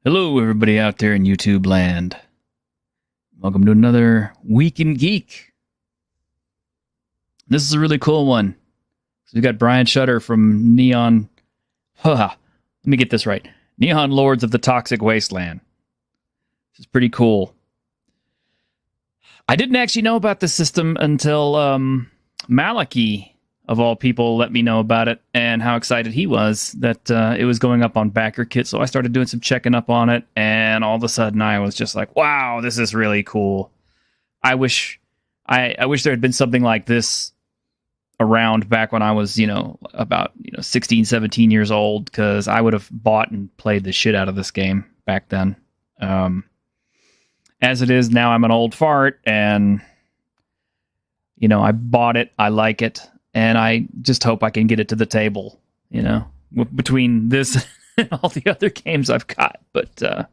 Hello, everybody out there in YouTube land. Welcome to another Week in Geek. This is a really cool one. So we got Brian Shutter from Neon... Let me get this right. Neon Lords of the Toxic Wasteland. This is pretty cool. I didn't actually know about this system until Maliki, of all people, let me know about it and how excited he was that it was going up on BackerKit. So I started doing some checking up on it, and all of a sudden I was just like, wow, this is really cool. I wish there had been something like this around back when I was, about 16, 17 years old, because I would have bought and played the shit out of this game back then. As it is now, I'm an old fart, and I bought it, I like it, and I just hope I can get it to the table, between this and all the other games I've got. But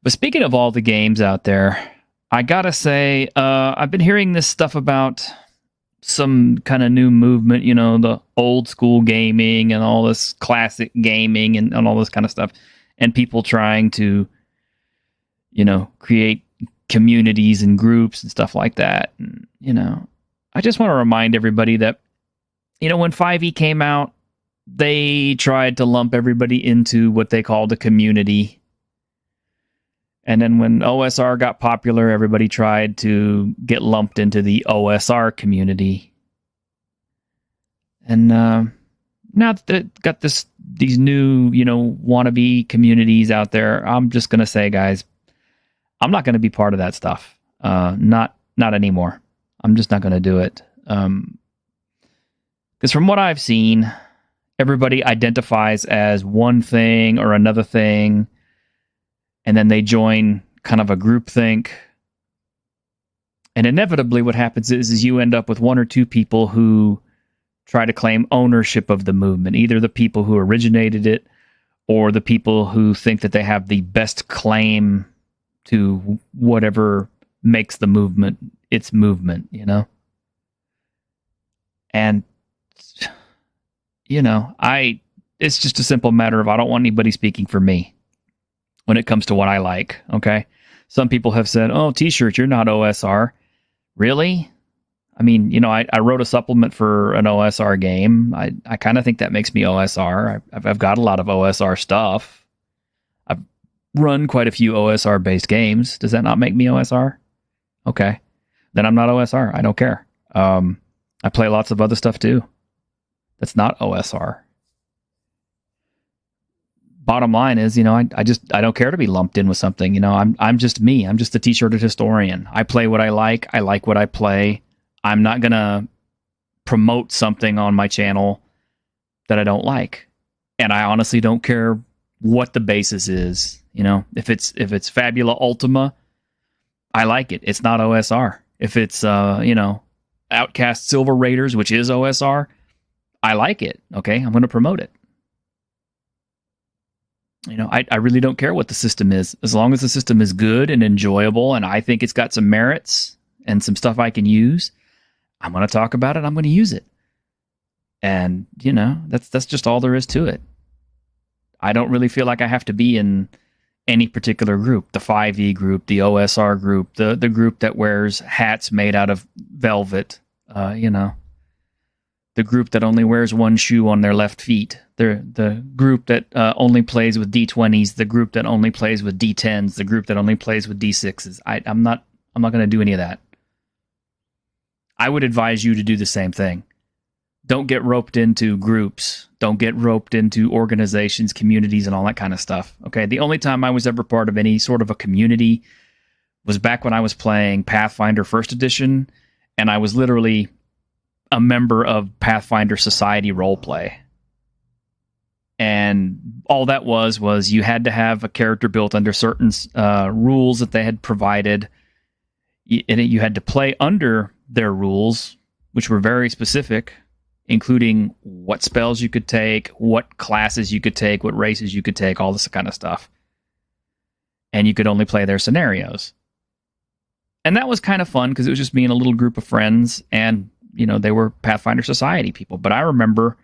speaking of all the games out there, I gotta say, I've been hearing this stuff about some kind of new movement, the old school gaming and all this classic gaming and all this kind of stuff, and people trying to, create communities and groups and stuff like that. And, I just want to remind everybody that, when 5e came out, they tried to lump everybody into what they called a community. And then when OSR got popular, everybody tried to get lumped into the OSR community. And now that they've got these new, wannabe communities out there, I'm just going to say, guys, I'm not going to be part of that stuff. Not anymore. I'm just not going to do it. Because from what I've seen, everybody identifies as one thing or another thing, and then they join kind of a groupthink. And inevitably what happens is you end up with one or two people who try to claim ownership of the movement, either the people who originated it or the people who think that they have the best claim to whatever makes the movement its movement, And, it's just a simple matter of I don't want anybody speaking for me when it comes to what I like, okay? Some people have said, oh, T-shirt, you're not OSR. Really? I mean, I wrote a supplement for an OSR game. I kind of think that makes me OSR. I've got a lot of OSR stuff. I've run quite a few OSR-based games. Does that not make me OSR? Okay. Then I'm not OSR. I don't care. I play lots of other stuff too. That's not OSR. Bottom line is, I don't care to be lumped in with something. I'm just me. I'm just a T-shirted historian. I play what I like. I like what I play. I'm not gonna promote something on my channel that I don't like. And I honestly don't care what the basis is. If it's Fabula Ultima, I like it. It's not OSR. If it's Outcast Silver Raiders, which is OSR, I like it. Okay, I'm going to promote it. I really don't care what the system is, as long as the system is good and enjoyable, and I think it's got some merits and some stuff I can use. I'm going to talk about it. I'm going to use it, and that's just all there is to it. I don't really feel like I have to be in any particular group, the 5e group, the OSR group, the group that wears hats made out of velvet, the group that only wears one shoe on their left feet, the group that only plays with D20s, the group that only plays with D10s, the group that only plays with D6s. I'm not going to do any of that. I would advise you to do the same thing. Don't get roped into groups. Don't get roped into organizations, communities, and all that kind of stuff. Okay, the only time I was ever part of any sort of a community was back when I was playing Pathfinder First Edition, and I was literally a member of Pathfinder Society roleplay. And all that was you had to have a character built under certain rules that they had provided, and you had to play under their rules, which were very specific, including what spells you could take, what classes you could take, what races you could take, all this kind of stuff. And you could only play their scenarios. And that was kind of fun because it was just me and a little group of friends, and they were Pathfinder Society people. But I remember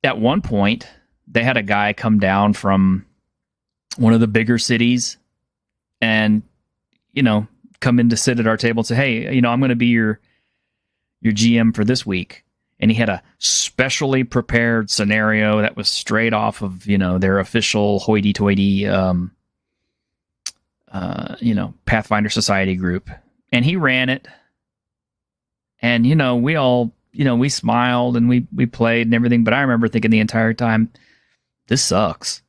at one point they had a guy come down from one of the bigger cities, and come in to sit at our table and say, hey, I'm going to be your GM for this week. And he had a specially prepared scenario that was straight off of, their official hoity-toity, Pathfinder Society group. And he ran it. And, we all, we smiled and we played and everything. But I remember thinking the entire time, this sucks.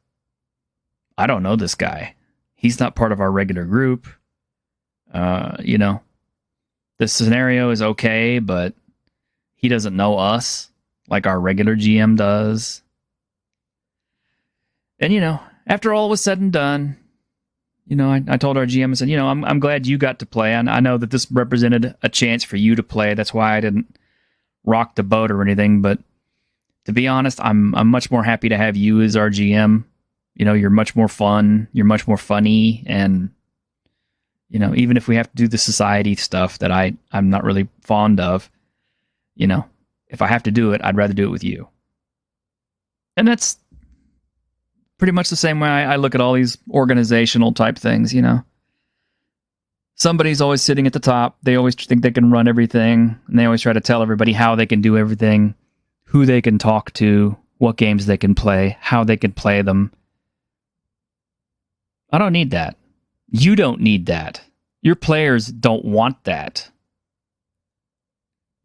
I don't know this guy. He's not part of our regular group. The scenario is okay, but he doesn't know us like our regular GM does. And, after all was said and done, I told our GM, I said, I'm glad you got to play. And I know that this represented a chance for you to play. That's why I didn't rock the boat or anything. But to be honest, I'm much more happy to have you as our GM. You're much more fun. You're much more funny. And, even if we have to do the society stuff that I'm not really fond of, if I have to do it, I'd rather do it with you. And that's pretty much the same way I look at all these organizational type things, Somebody's always sitting at the top. They always think they can run everything. And they always try to tell everybody how they can do everything, who they can talk to, what games they can play, how they can play them. I don't need that. You don't need that. Your players don't want that.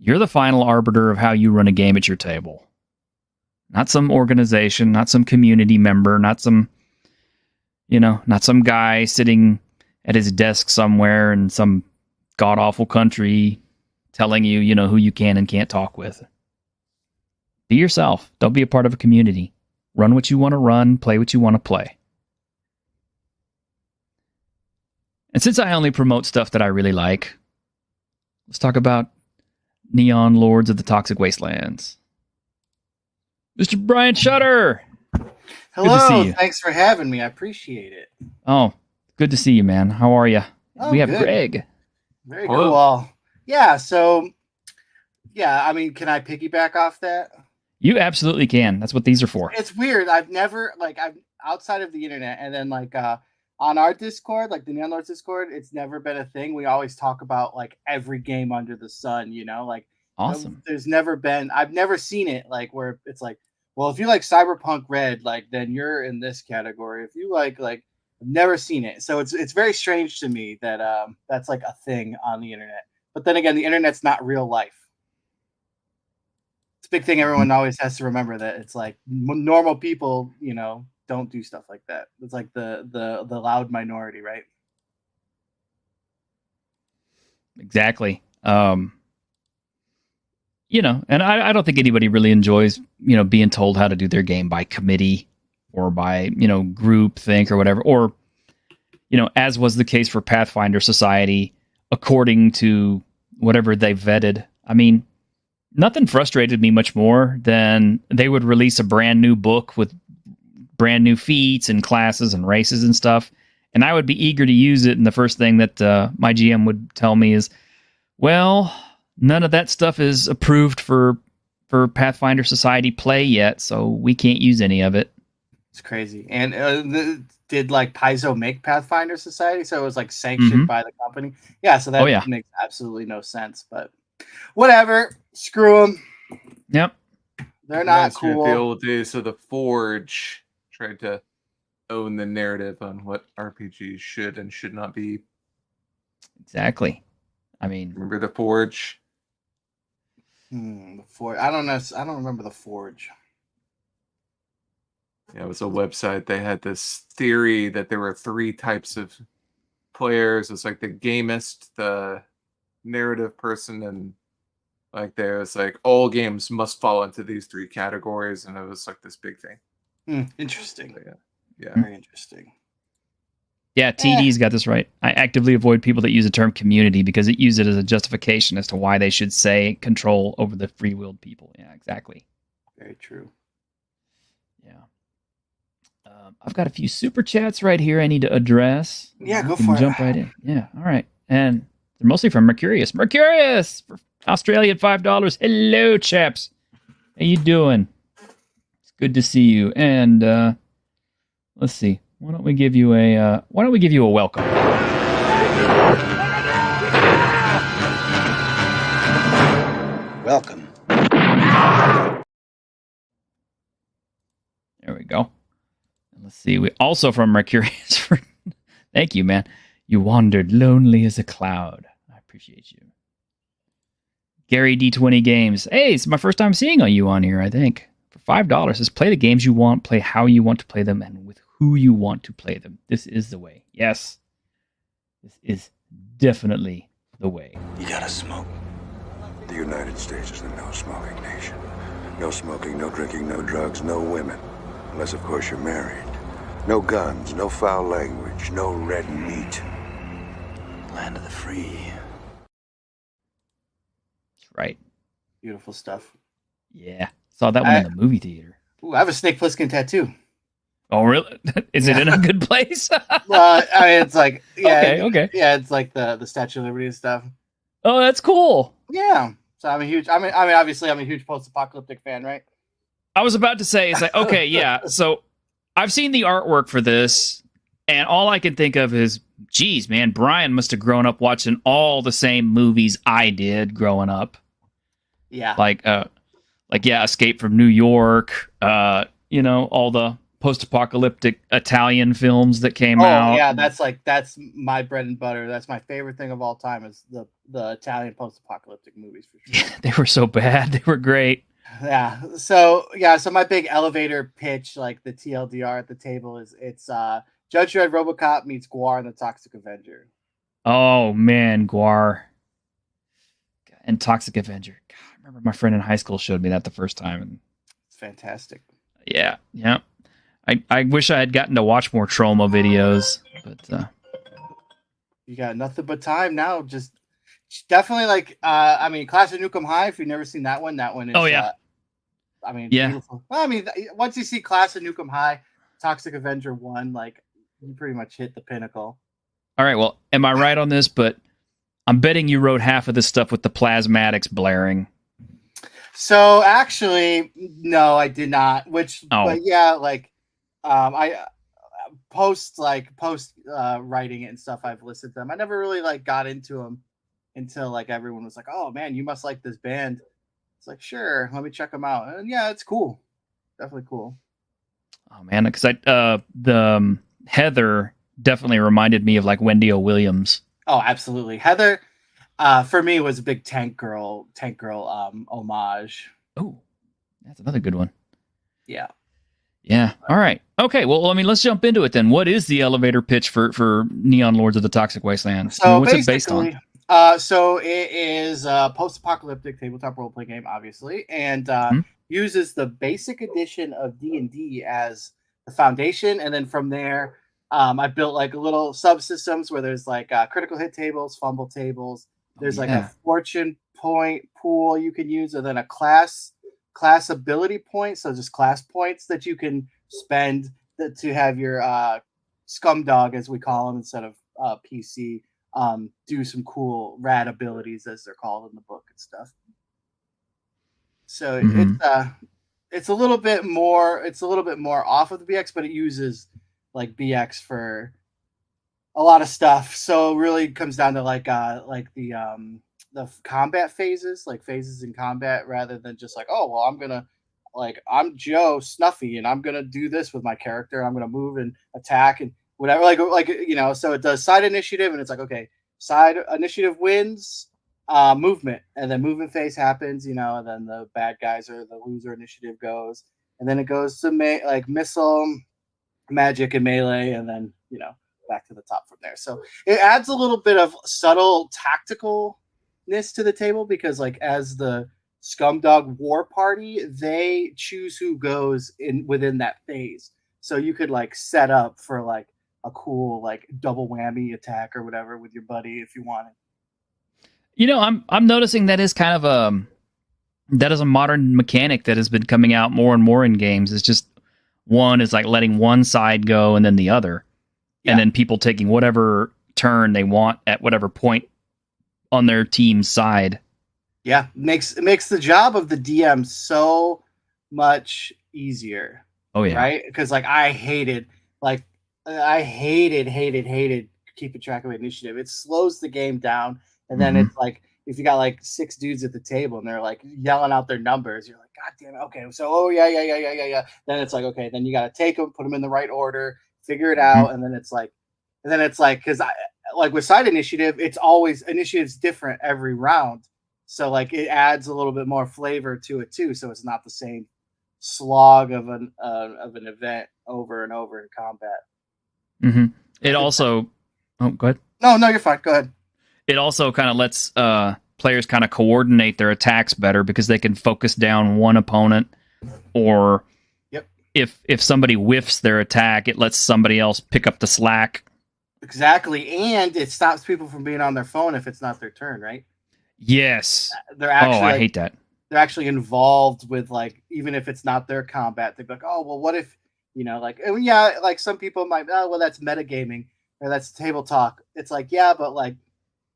You're the final arbiter of how you run a game at your table. Not some organization, not some community member, not some guy sitting at his desk somewhere in some god-awful country telling you, who you can and can't talk with. Be yourself. Don't be a part of a community. Run what you want to run, play what you want to play. And since I only promote stuff that I really like, let's talk about Neon Lords of the Toxic Wastelands. Mr. Brian Shutter! Hello, good to see you. Thanks for having me. I appreciate it. Oh, good to see you, man. How are you? Oh, we have good. Greg. Very cool. Yeah, can I piggyback off that? You absolutely can. That's what these are for. It's weird. I've outside of the internet, and then on our Discord, the Neon Lords Discord, it's never been a thing. We always talk about every game under the sun, Awesome. I've never seen it where it's well, if you like Cyberpunk Red, then you're in this category. If you I've never seen it. So it's very strange to me that that's a thing on the internet. But then again, the internet's not real life. It's a big thing everyone always has to remember, that it's normal people, don't do stuff like that. It's the loud minority, right? Exactly. And I don't think anybody really enjoys, being told how to do their game by committee or by, group think or whatever, or, as was the case for Pathfinder Society, according to whatever they vetted. I mean, nothing frustrated me much more than they would release a brand new book with brand new feats and classes and races and stuff, and I would be eager to use it. And the first thing that my GM would tell me is, well, none of that stuff is approved for Pathfinder Society play yet, so we can't use any of it. It's crazy. And did Paizo make Pathfinder Society? So it was sanctioned by the company? Yeah, so that makes absolutely no sense. But whatever, screw them. Yep. They're not cool. The old days of the Forge tried to own the narrative on what RPGs should and should not be. Exactly. I mean, remember the Forge? The Forge. I don't know. I don't remember the Forge. Yeah, it was a website. They had this theory that there were 3 types of players. It's the gamist, the narrative person, and there's all games must fall into these 3 categories, and it was this big thing. Interesting. So, yeah. Very interesting. Yeah, TD's got this right. I actively avoid people that use the term community because it uses it as a justification as to why they should say control over the free-willed people. Yeah, exactly. Very true. Yeah. I've got a few super chats right here I need to address. Yeah, go for it. Jump right in. Yeah, all right. And they're mostly from Mercurius. Mercurius! For Australia at $5. Hello, chaps. How you doing? It's good to see you. And let's see. why don't we give you a welcome? Welcome. There we go. And let's see. We also from Mercurius. Thank you, man. You wandered lonely as a cloud. I appreciate you. Gary D20 Games. Hey, it's my first time seeing you on here, I think. For $5, just play the games you want, play how you want to play them, and with who you want to play them. This is the way. Yes. This is definitely the way. You gotta smoke. The United States is a no-smoking nation. No smoking, no drinking, no drugs, no women. Unless, of course, you're married. No guns, no foul language, no red meat. Land of the free. That's right. Beautiful stuff. Yeah. Saw that one in the movie theater. Ooh, I have a Snake Plissken tattoo. Oh, really? Is it in a good place? Well, I mean, it's like, yeah, Okay. yeah, it's like the Statue of Liberty and stuff. Oh, that's cool. Yeah. So obviously, I'm a huge post-apocalyptic fan, right? I was about to say, it's like, okay, yeah. So I've seen the artwork for this, and all I can think of is, geez, man, Brian must have grown up watching all the same movies I did growing up. Yeah. Like Escape from New York, all the post-apocalyptic Italian films that came out. Oh, yeah, that's my bread and butter. That's my favorite thing of all time is the Italian post-apocalyptic movies for sure. Yeah, they were so bad. They were great. Yeah. So my big elevator pitch, like the TLDR at the table, is it's Judge Dredd RoboCop meets Guar and the Toxic Avenger. Oh man, Guar and Toxic Avenger. God, I remember my friend in high school showed me that the first time, and It's fantastic. yeah. I wish I had gotten to watch more Troma videos, but You got nothing but time now. Just definitely Class of Nukem High. If you've never seen that one is. Oh, yeah. Yeah. Beautiful. Well, once you see Class of Nukem High, Toxic Avenger 1, like you pretty much hit the pinnacle. All right. Well, am I right on this? But I'm betting you wrote half of this stuff with the plasmatics blaring. So actually, no, I did not. But yeah, I post writing it and stuff. I've listened to them. I never really got into them until everyone was like, "Oh man, you must like this band." It's like, sure, let me check them out. And yeah, it's cool, definitely cool. Oh man, because the Heather definitely reminded me of Wendy O. Williams. Oh, absolutely, Heather. For me, was a big Tank Girl homage. Oh, that's another good one. Yeah. Yeah. All right. Okay. Well, let's jump into it then. What is the elevator pitch for Neon Lords of the Toxic Wasteland? So what's it based on? So it is a post-apocalyptic tabletop role-playing game, obviously, and uses the basic edition of D&D as the foundation, and then from there, I built little subsystems where there's critical hit tables, fumble tables. There's a fortune point pool you can use, and then a class ability point, so just class points that you can spend to have your scum dog, as we call them, instead of PC, do some cool rad abilities, as they're called in the book and stuff. So it's a little bit more off of the BX, but it uses BX for a lot of stuff. So it really comes down to the combat phases, phases in combat, rather than just I'm Joe Snuffy and I'm gonna do this with my character. I'm gonna move and attack and whatever. So it does side initiative, and it's okay, side initiative wins movement, and then movement phase happens, and then the bad guys or the loser initiative goes, and then it goes to missile, magic, and melee, and then back to the top from there. So it adds a little bit of subtle tacticalness to the table, because as the Scumdog War Party, they choose who goes within that phase. So you could set up for a cool double whammy attack or whatever with your buddy if you wanted. I'm noticing that is kind of that is a modern mechanic that has been coming out more and more in games. It's just one is letting one side go and then the other. Yeah. And then people taking whatever turn they want at whatever point on their team's side. Yeah, it makes the job of the DM so much easier. Oh yeah, right? Because I hated I hated keeping track of initiative. It slows the game down, and then Mhm. it's like if you got like 6 dudes at the table and they're like yelling out their numbers, you're like, God damn it, okay, so yeah. Then it's like, okay, then you got to take them, put them in the right order, figure it Mhm. out, and then it's like, because I like with side initiative, it's always initiative's different every round, so like it adds a little bit more flavor to it too, so it's not the same slog of an event over and over in combat. Mhm. It also, oh, go ahead. No, you're fine. Go ahead. It also kind of lets players kind of coordinate their attacks better because they can focus down one opponent, or Yep. if somebody whiffs their attack, it lets somebody else pick up the slack. Exactly, and it stops people from being on their phone if it's not their turn, right? Yes. They're Oh, actually I hate that. they're actually involved with like even if it's not their combat, they're like, oh well, what if like yeah, like some people might well that's metagaming or that's table talk. It's like yeah, but like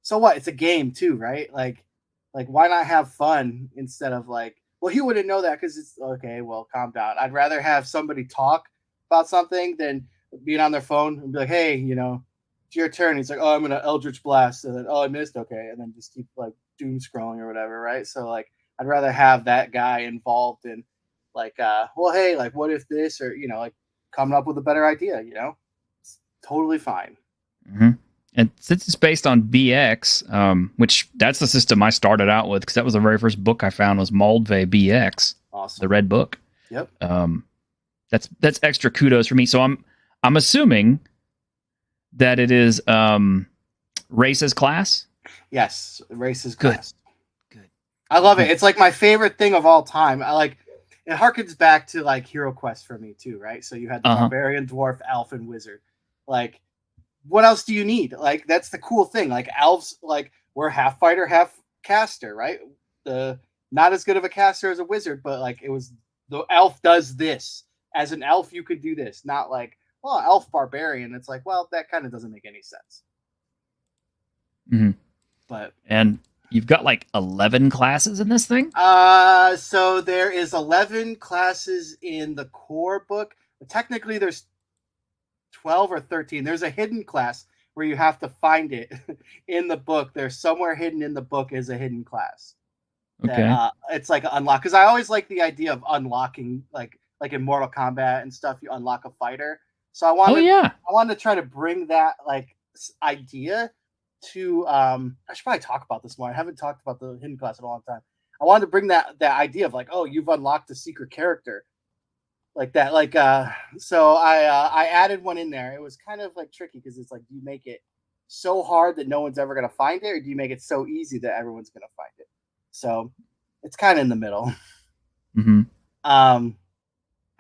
so what? It's a game too, right? Like why not have fun instead of like well he wouldn't know that because it's okay. Well, calm down. I'd rather have somebody talk about something than being on their phone and be like, hey, it's your turn. He's like, oh, I'm gonna Eldritch Blast, and then oh, I missed. Okay, and then just keep like doom scrolling or whatever, right? So like, I'd rather have that guy involved in like, well, hey, like, what if this, or like coming up with a better idea. It's totally fine. Mm-hmm. And since it's based on BX, which that's the system I started out with because that was the very first book I found was Moldve BX, Awesome. the red book. Yep. That's extra kudos for me. So I'm assuming that it is race as class. Yes, race is Good. class. Good. I love it. It's like my favorite thing of all time. I like it. Harkens back to like Hero Quest for me too, right? So you had the barbarian, dwarf, elf, and wizard. Like, what else do you need? Like, that's the cool thing. Like elves, like we're half fighter, half caster, right? The not as good of a caster as a wizard, but like it was the elf does this. As an elf, you could do this. Not like, well, elf barbarian. It's like, well, that kind of doesn't make any sense. Mm-hmm. But and you've got like 11 classes in this thing. So there is 11 classes in the core book. But technically, there's 12 or 13. There's a hidden class where you have to find it in the book. There's somewhere hidden in the book is a hidden class. Okay. That, it's like unlock because I always like the idea of unlocking like in Mortal Kombat and stuff. You unlock a fighter. So I wanted to try to bring that like idea to I should probably talk about this more. I haven't talked about the hidden class in a long time. I wanted to bring that idea of like, oh, you've unlocked a secret character like that. Like so I added one in there. It was kind of like tricky because it's like, do you make it so hard that no one's ever gonna find it, or do you make it so easy that everyone's gonna find it? So it's kind of in the middle. Mm-hmm.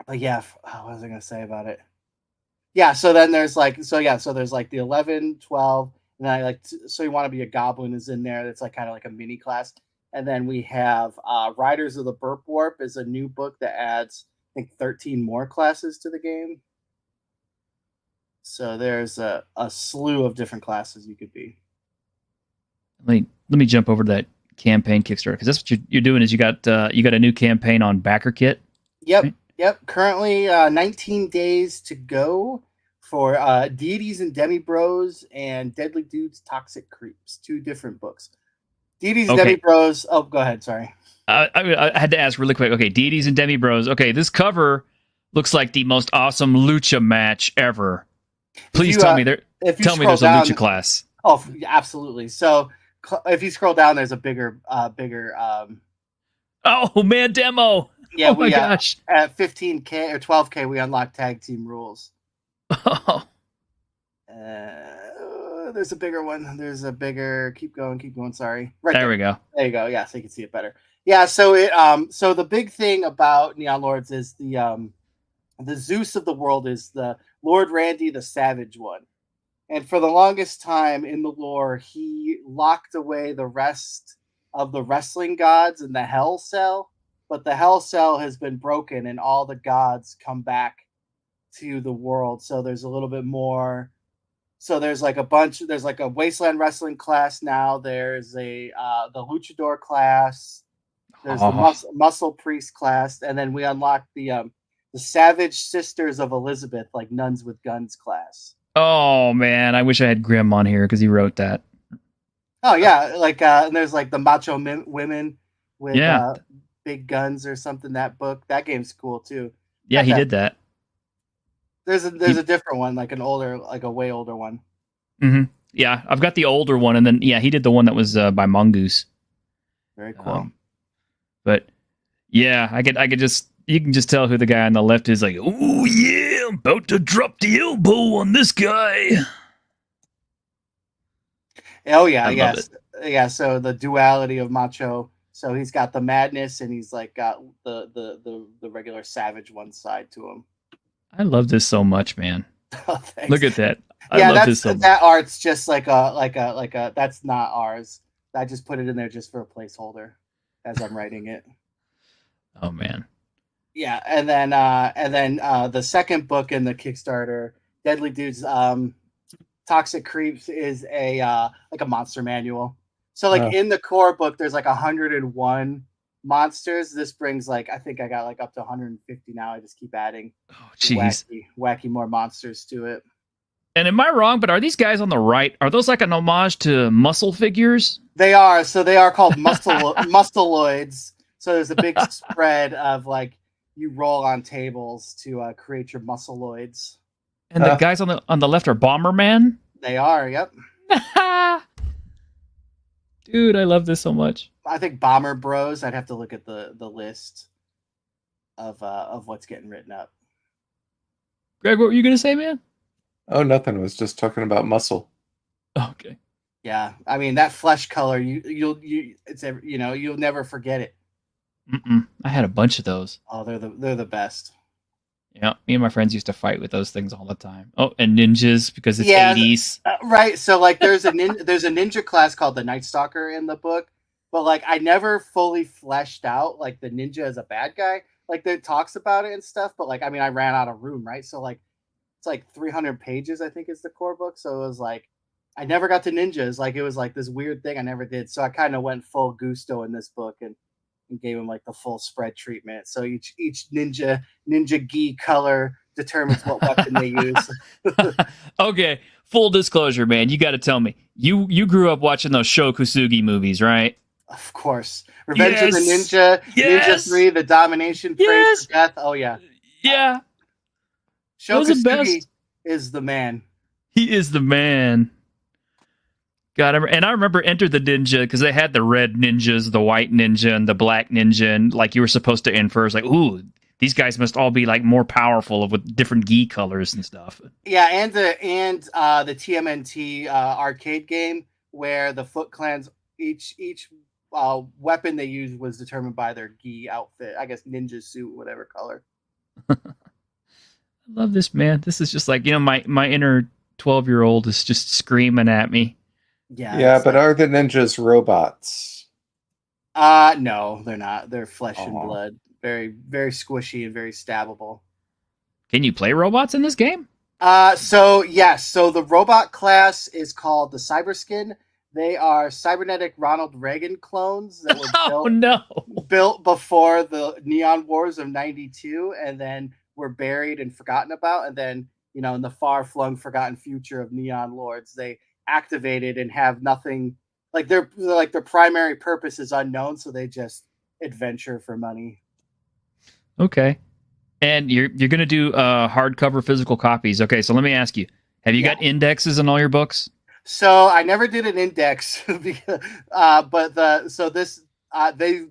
But yeah, what was I gonna say about it? Yeah, so then there's like so there's like the 11, 12, and then I like so you want to be a goblin is in there. That's like kind of like a mini class. And then we have Riders of the Burp Warp is a new book that adds I think 13 more classes to the game. So there's a slew of different classes you could be. Let me jump over to that campaign Kickstarter because that's what you're doing is you got a new campaign on Backer Kit. Yep. Right? Yep, currently 19 days to go for Deities and Demi-Bros and Deadly Dudes, Toxic Creeps. 2 different books. Deities and Demi-Bros. Oh, go ahead. Sorry. I had to ask really quick. Okay, Deities and Demi-Bros. Okay, this cover looks like the most awesome lucha match ever. Please tell me there's a lucha class. Oh, absolutely. So if you scroll down, there's a bigger. Oh man, demo. Yeah, oh my gosh! At 15K or 12K, we unlock tag team rules. Oh. There's a bigger one. There's a bigger. Keep going. Sorry. Right there we go. There you go. Yeah, so you can see it better. Yeah. So it. So the big thing about Neon Lords is the Zeus of the world is the Lord Randy, the Savage One, and for the longest time in the lore, he locked away the rest of the wrestling gods in the Hell Cell. But the Hell Cell has been broken and all the gods come back to the world. So there's a little bit more. So there's like there's like a Wasteland Wrestling class now. There's the Luchador class. There's the Muscle Priest class. And then we unlocked the Savage Sisters of Elizabeth, like Nuns with Guns class. Yes. Oh man, I wish I had Grimm on here because he wrote that. Oh yeah, like and there's like the Macho Women with Yeah. big guns or something. That book, that game's cool too. Yeah, Got he that. did that. There's a different one, like an older, like a way older one. Mm-hmm. Yeah, I've got the older one, and then he did the one that was by Mongoose. Very cool. But yeah, I could just you can just tell who the guy on the left is. Like, oh yeah, I'm about to drop the elbow on this guy. Oh yeah, I love it. Yeah. So the duality of Macho. So he's got the madness, and he's like got the regular savage one side to him. I love this so much, man. Oh, look at that. Yeah, love this so much. That art's just like a that's not ours. I just put it in there just for a placeholder as I'm writing it. Oh man. Yeah, and then the second book in the Kickstarter, Deadly Dudes, Toxic Creeps, is a like a monster manual. So like in the core book, there's like 101 monsters. This brings like I think I got like up to 150 now. I just keep adding wacky more monsters to it. And am I wrong? But are these guys on the right? Are those like an homage to muscle figures? They are. So they are called muscleloids. So there's a big spread of like you roll on tables to create your muscleloids. And the guys on the left are Bomberman? They are, yep. Dude, I love this so much. I think Bomber Bros. I'd have to look at the list of what's getting written up. Greg, what were you gonna say, man? Oh, nothing. I was just talking about muscle. Okay. Yeah, I mean that flesh color, you'll never forget it. I had a bunch of those. Oh, they're the best. Yeah, me and my friends used to fight with those things all the time. Oh, and ninjas because it's 80s. Right. So like there's a ninja class called the Night Stalker in the book, but like I never fully fleshed out like the ninja as a bad guy. Like it talks about it and stuff, but like I mean I ran out of room, right? So like it's like 300 pages I think is the core book. So it was like I never got to ninjas. Like it was like this weird thing I never did. So I kind of went full gusto in this book and gave him like the full spread treatment. So each ninja gi color determines what weapon they use. Okay, full disclosure, man. You got to tell me you grew up watching those Shokusugi movies, right? Of course, Revenge of the Ninja, Ninja 3, The Domination, Praise for Death. Oh yeah, yeah. Shokusugi is the man. He is the man. God, and I remember Enter the Ninja because they had the red ninjas, the white ninja, and the black ninja, and like you were supposed to infer, it's like, ooh, these guys must all be like more powerful with different gi colors and stuff. Yeah, and the TMNT arcade game where the Foot Clans each weapon they used was determined by their gi outfit. I guess ninja suit, whatever color. I love this, man. This is just like my inner 12-year-old is just screaming at me. Yeah, but are the ninjas robots? No, they're not. They're flesh and blood. Very, very squishy and very stabbable. Can you play robots in this game? So yes. So the robot class is called the Cyberskin. They are cybernetic Ronald Reagan clones that were built before the Neon Wars of '92, and then were buried and forgotten about. And then in the far-flung, forgotten future of Neon Lords, they activated and have nothing like their primary purpose is unknown, so they just adventure for money. Okay, and you're gonna do hardcover physical copies. Okay, so let me ask you: have you got indexes in all your books? So I never did an index, because,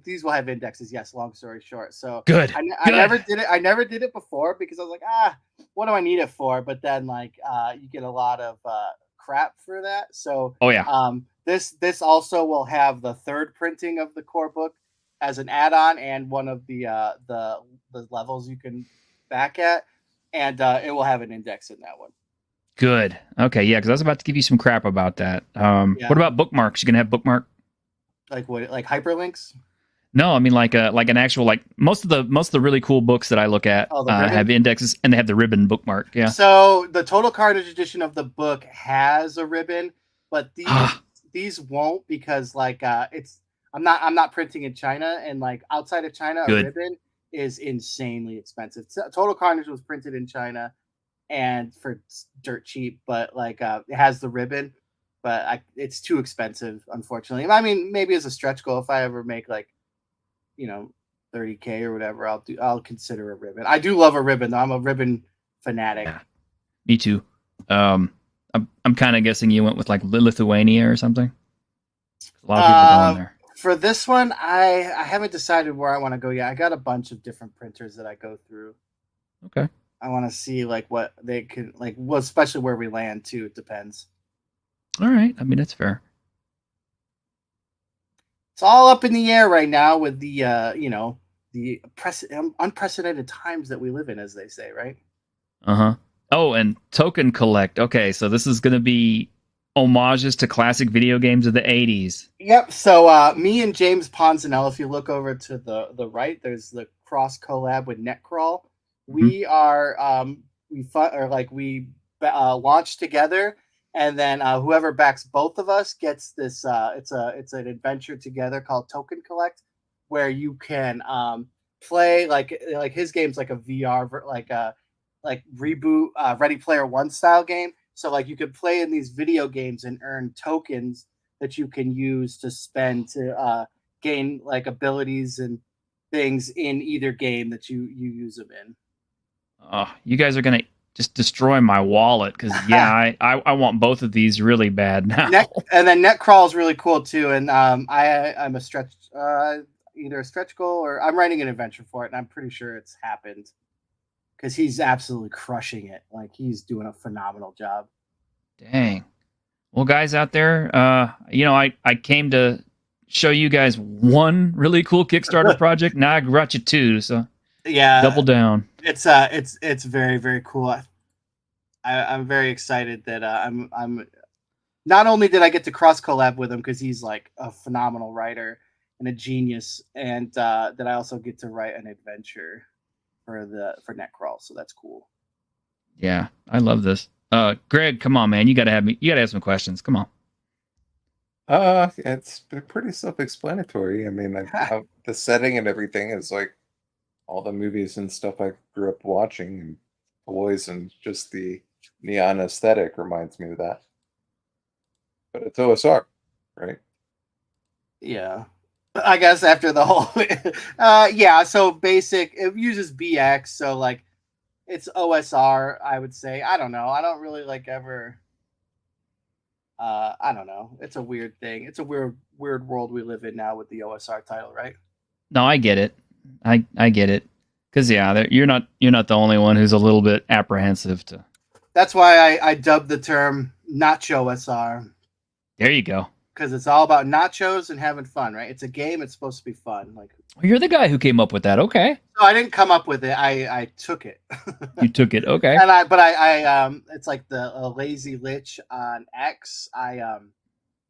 these will have indexes. Yes, long story short. So good. I never did it. I never did it before because I was like, what do I need it for? But then you get a lot of crap for that. So this also will have the third printing of the core book as an add-on and one of the levels you can back at, and it will have an index in that one. Good. Okay, yeah, because I was about to give you some crap about that. What about bookmarks? You can have bookmark? Like what? Like hyperlinks? No, I mean like an actual most of the really cool books that I look at have indexes and they have the ribbon bookmark. Yeah. So the Total Carnage edition of the book has a ribbon, but these won't because I'm not printing in China, and outside of China, a ribbon is insanely expensive. Total Carnage was printed in China, and for dirt cheap, but like it has the ribbon, but it's too expensive, unfortunately. I mean, maybe as a stretch goal, if I ever make like, 30K or whatever, I'll consider a ribbon. I do love a ribbon though. I'm a ribbon fanatic. Yeah, me too. I'm kind of guessing you went with like Lithuania or something. A lot of people are going there. For this one, I haven't decided where I want to go yet. I got a bunch of different printers that I go through. Okay. I want to see like what they can like, well, especially where we land too. It depends. All right. I mean, that's fair. It's all up in the air right now with the the unprecedented times that we live in, as they say, right? Uh-huh. Oh, and token collect. Okay, so this is going to be homages to classic video games of the 80s. Yep. So me and James Ponzanello, if you look over to the right, there's the cross collab with Netcrawl. We are we launched together, and then whoever backs both of us gets this. It's an adventure together called Token Collect, where you can play like his game's like a VR like reboot Ready Player One style game. So like you could play in these video games and earn tokens that you can use to spend to gain like abilities and things in either game that you use them in. You guys are going to just destroy my wallet because, yeah, I want both of these really bad now. And then Netcrawl is really cool too. And I'm a stretch, either a stretch goal or I'm writing an adventure for it. And I'm pretty sure it's happened because he's absolutely crushing it. Like he's doing a phenomenal job. Dang. Well, guys out there, I came to show you guys one really cool Kickstarter project. Now I brought you two, so yeah, double down. It's very, very cool. I'm very excited that I'm not only did I get to cross collab with him because he's like a phenomenal writer and a genius, and that I also get to write an adventure for Netcrawl, so that's cool. Yeah, I love this. Greg, come on, man, you gotta have some questions. Come on. It's pretty self-explanatory. I mean, how the setting and everything is like all the movies and stuff I grew up watching, and toys, and just the neon aesthetic reminds me of that. But it's OSR, right? Yeah, I guess after the whole, yeah. So basic, it uses BX, so like it's OSR. I would say. I don't know. I don't really like ever. I don't know. It's a weird thing. It's a weird world we live in now with the OSR title, right? No, I get it. I get it. Because yeah, you're not the only one who's a little bit apprehensive to. That's why I dubbed the term Nacho OSR. There you go. Because it's all about nachos and having fun, right? It's a game. It's supposed to be fun. Like well, you're the guy who came up with that. Okay. No, I didn't come up with it. I took it. You took it. Okay. And I it's like the Lazy Lich on X. I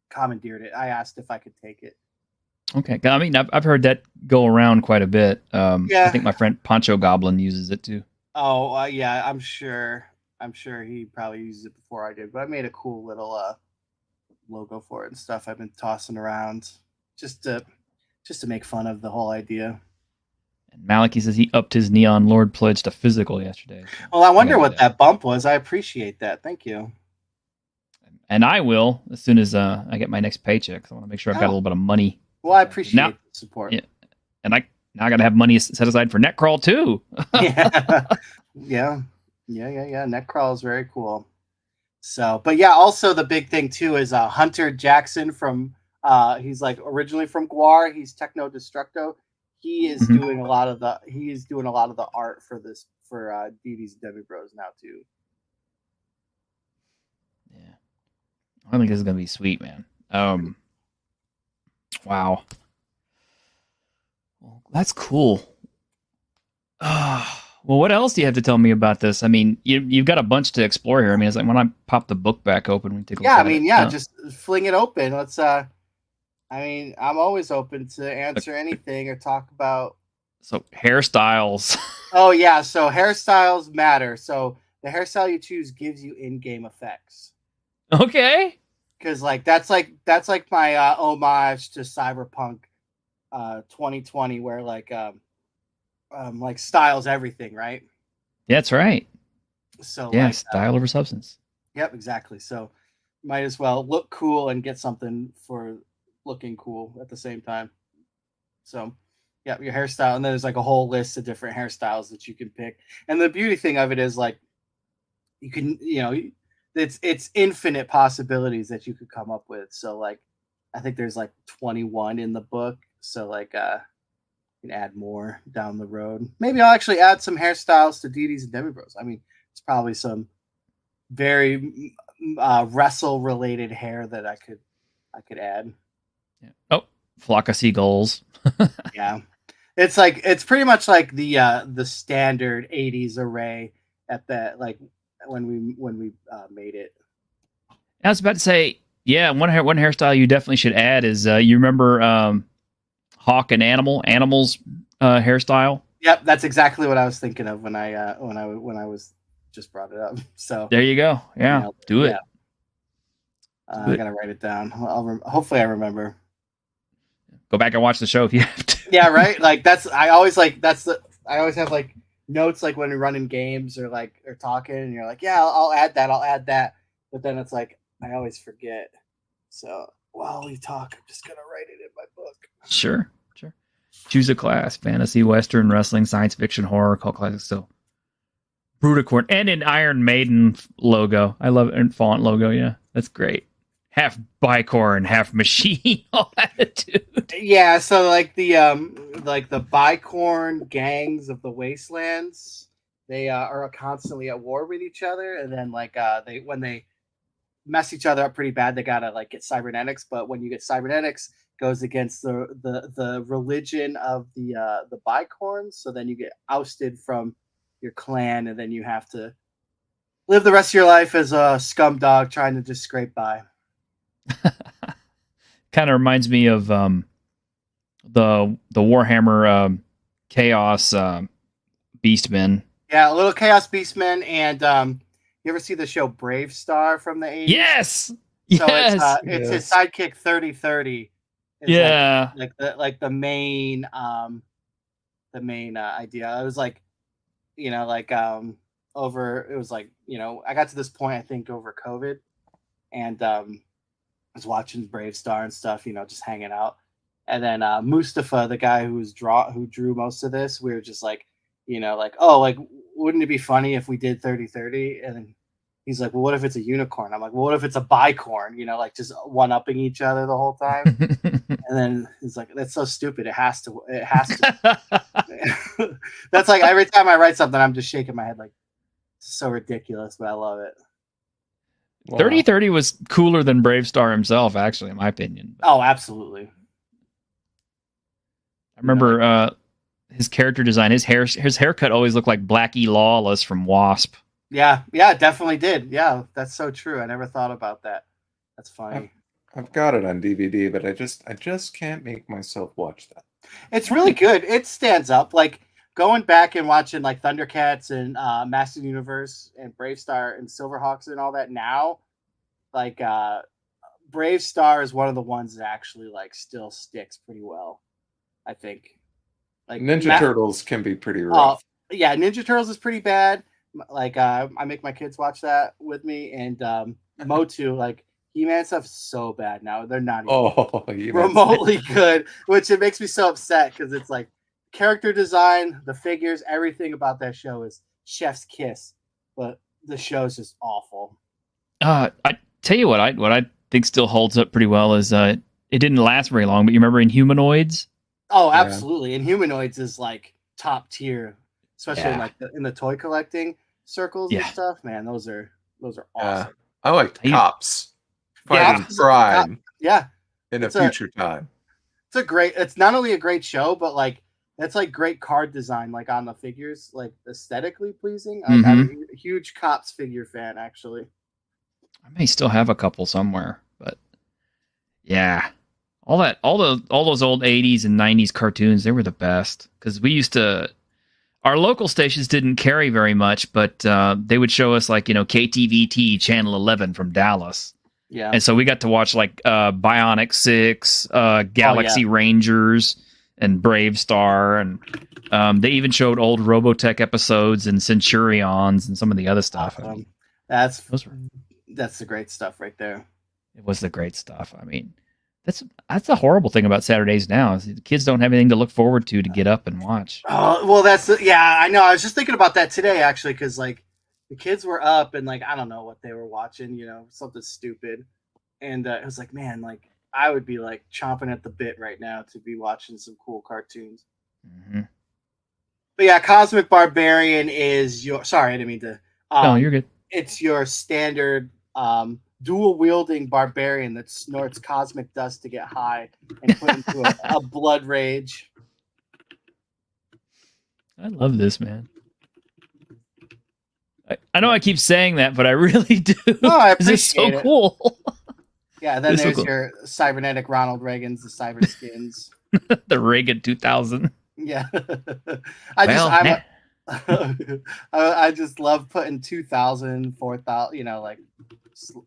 commandeered it. I asked if I could take it. Okay. I mean, I've heard that go around quite a bit. Yeah. I think my friend Poncho Goblin uses it too. Oh, yeah. I'm sure he probably used it before I did. But I made a cool little logo for it and stuff. I've been tossing around just to make fun of the whole idea. And Malachi says he upped his Neon Lord pledge to physical yesterday. So well, I wonder what that bump was. I appreciate that. Thank you. And I will as soon as I get my next paycheck. So I want to make sure I've got a little bit of money. Well, I appreciate the support. Yeah, and I got to have money set aside for Netcrawl too. Yeah. Netcrawl is very cool. So, but yeah, also the big thing too is Hunter Jackson from he's like originally from Guar. He's Techno Destructo. He is doing a lot of the art for this for DD's Debbie Bros now too. Yeah, I think this is gonna be sweet, man. Wow. Well, that's cool. Well, what else do you have to tell me about this? I mean, you've got a bunch to explore here. I mean, it's like when I pop the book back open, we take a look at it. Just fling it open. Let's. I mean, I'm always open to answer anything or talk about. So hairstyles. Oh yeah, so hairstyles matter. So the hairstyle you choose gives you in-game effects. Okay. Because that's like my homage to Cyberpunk 2020, where like styles everything, right? That's right. So Yeah, like, style over substance. yep, exactly. So might as well look cool and get something for looking cool at the same time. So yeah, your hairstyle, and then there's like a whole list of different hairstyles that you can pick. And the beauty thing of it is like you can, it's infinite possibilities that you could come up with. So like I think there's like 21 in the book. So like you can add more down the road. Maybe I'll actually add some hairstyles to DDs and Demi Bros. I mean, it's probably some very wrestle related hair that I could add. Yeah. Oh, flock of seagulls. Yeah, it's pretty much like the standard 80s array at that, like when we made it. I was about to say, yeah, one hairstyle you definitely should add is you remember Hawk and Animal's hairstyle. Yep, that's exactly what I was thinking of when I was just brought it up. So There you go. Yeah, do it. Yeah. I gotta write it down. Hopefully I remember. Go back and watch the show if you have to. Yeah, right. Like I always have like notes like when we're running games or talking, and you're like, yeah, I'll add that. But then it's like I always forget. So while we talk, I'm just gonna write it in my book. Sure. Choose a class: fantasy, western, wrestling, science fiction, horror, cult classic. So Brudicorn and an Iron Maiden logo. I love it. And font logo. Yeah, that's great. Half bicorn, half machine. All attitude. Yeah, so like the bicorn gangs of the Wastelands, they are constantly at war with each other, and then when they mess each other up pretty bad, they gotta like get cybernetics. But when you get cybernetics, goes against the religion of the bicorns, so then you get ousted from your clan, and then you have to live the rest of your life as a scum dog trying to just scrape by. Kind of reminds me of the Warhammer Chaos Beastmen. Yeah, a little Chaos Beastmen, and you ever see the show Brave Star from the 80s? Yes. So Yes. it's his sidekick 3030. Yeah. The main idea. It was like, over, it was like, I got to this point I think over COVID, and I was watching Brave Star and stuff, just hanging out. And then Mustafa, the guy who drew most of this, we were just like, oh, like, wouldn't it be funny if we did 3030? And then he's like, well, what if it's a unicorn? I'm like, well, what if it's a bicorn? Like just one-upping each other the whole time. And then he's like, that's so stupid. It has to. That's like every time I write something, I'm just shaking my head like, it's so ridiculous, but I love it. Wow. 3030 was cooler than Brave Star himself, actually, in my opinion. Oh, absolutely. I remember his character design, his haircut always looked like Blackie Lawless from Wasp. Yeah, it definitely did. Yeah, that's so true. I never thought about that. That's funny. I've got it on DVD, but I just can't make myself watch that. It's really good. It stands up. Like going back and watching like Thundercats and Master Universe and Brave Star and Silverhawks and all that now, like Brave Star is one of the ones that actually like still sticks pretty well, I think. Like Ninja Turtles can be pretty rough. Yeah, Ninja Turtles is pretty bad. Like I make my kids watch that with me, and Motu, like He-Man stuff's so bad now. They're not even remotely good, which it makes me so upset because it's like character design, the figures, everything about that show is chef's kiss, but the show's just awful. I tell you what I think still holds up pretty well is it didn't last very long, but you remember Inhumanoids? Oh, absolutely. And Humanoids is like top tier, especially Yeah. in the toy collecting circles and stuff. Man, those are awesome. I liked Cops fighting Yeah. crime Yeah. in a future time. It's not only a great show, but like that's like great card design, like on the figures, like aesthetically pleasing. I'm a huge Cops figure fan, actually. I may still have a couple somewhere, but yeah. All those old 80s and 90s cartoons, they were the best because our local stations didn't carry very much, but they would show us like, KTVT channel 11 from Dallas. Yeah. And so we got to watch like Bionic 6, Galaxy Rangers, and Brave Star, and they even showed old Robotech episodes and Centurions and some of the other stuff. I mean, That's those were, the great stuff right there. it was the great stuff. I mean, that's the horrible thing about Saturdays now is the kids don't have anything to look forward to get up and watch. Oh well, I know. I was just thinking about that today actually, because like the kids were up and like I don't know what they were watching, something stupid, and it was like, man, like I would be like chomping at the bit right now to be watching some cool cartoons. Mm-hmm. But yeah, Cosmic Barbarian is your. Sorry, I didn't mean to. No, you're good. It's your standard dual wielding barbarian that snorts cosmic dust to get high and put into a blood rage. I love this, man. I know I keep saying that, but I really do. No, I This is so appreciate it. cool. Yeah, then It's so there's cool. your cybernetic Ronald Reagans, the cyber skins. The Reagan 2000. Yeah, I just love putting 2,000, 4,000. Like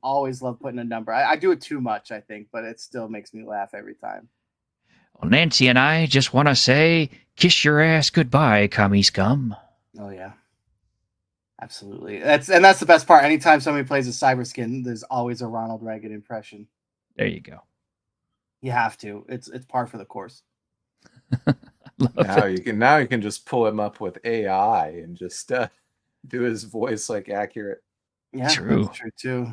always love putting a number. I do it too much, I think, but it still makes me laugh every time. Well, Nancy and I just want to say, kiss your ass goodbye, commie scum. Oh yeah, absolutely. That's the best part. Anytime somebody plays a cyber skin, there's always a Ronald Reagan impression. There you go. You have to. It's par for the course. Now you can just pull him up with AI and just do his voice like accurate. Yeah, True. That's true too.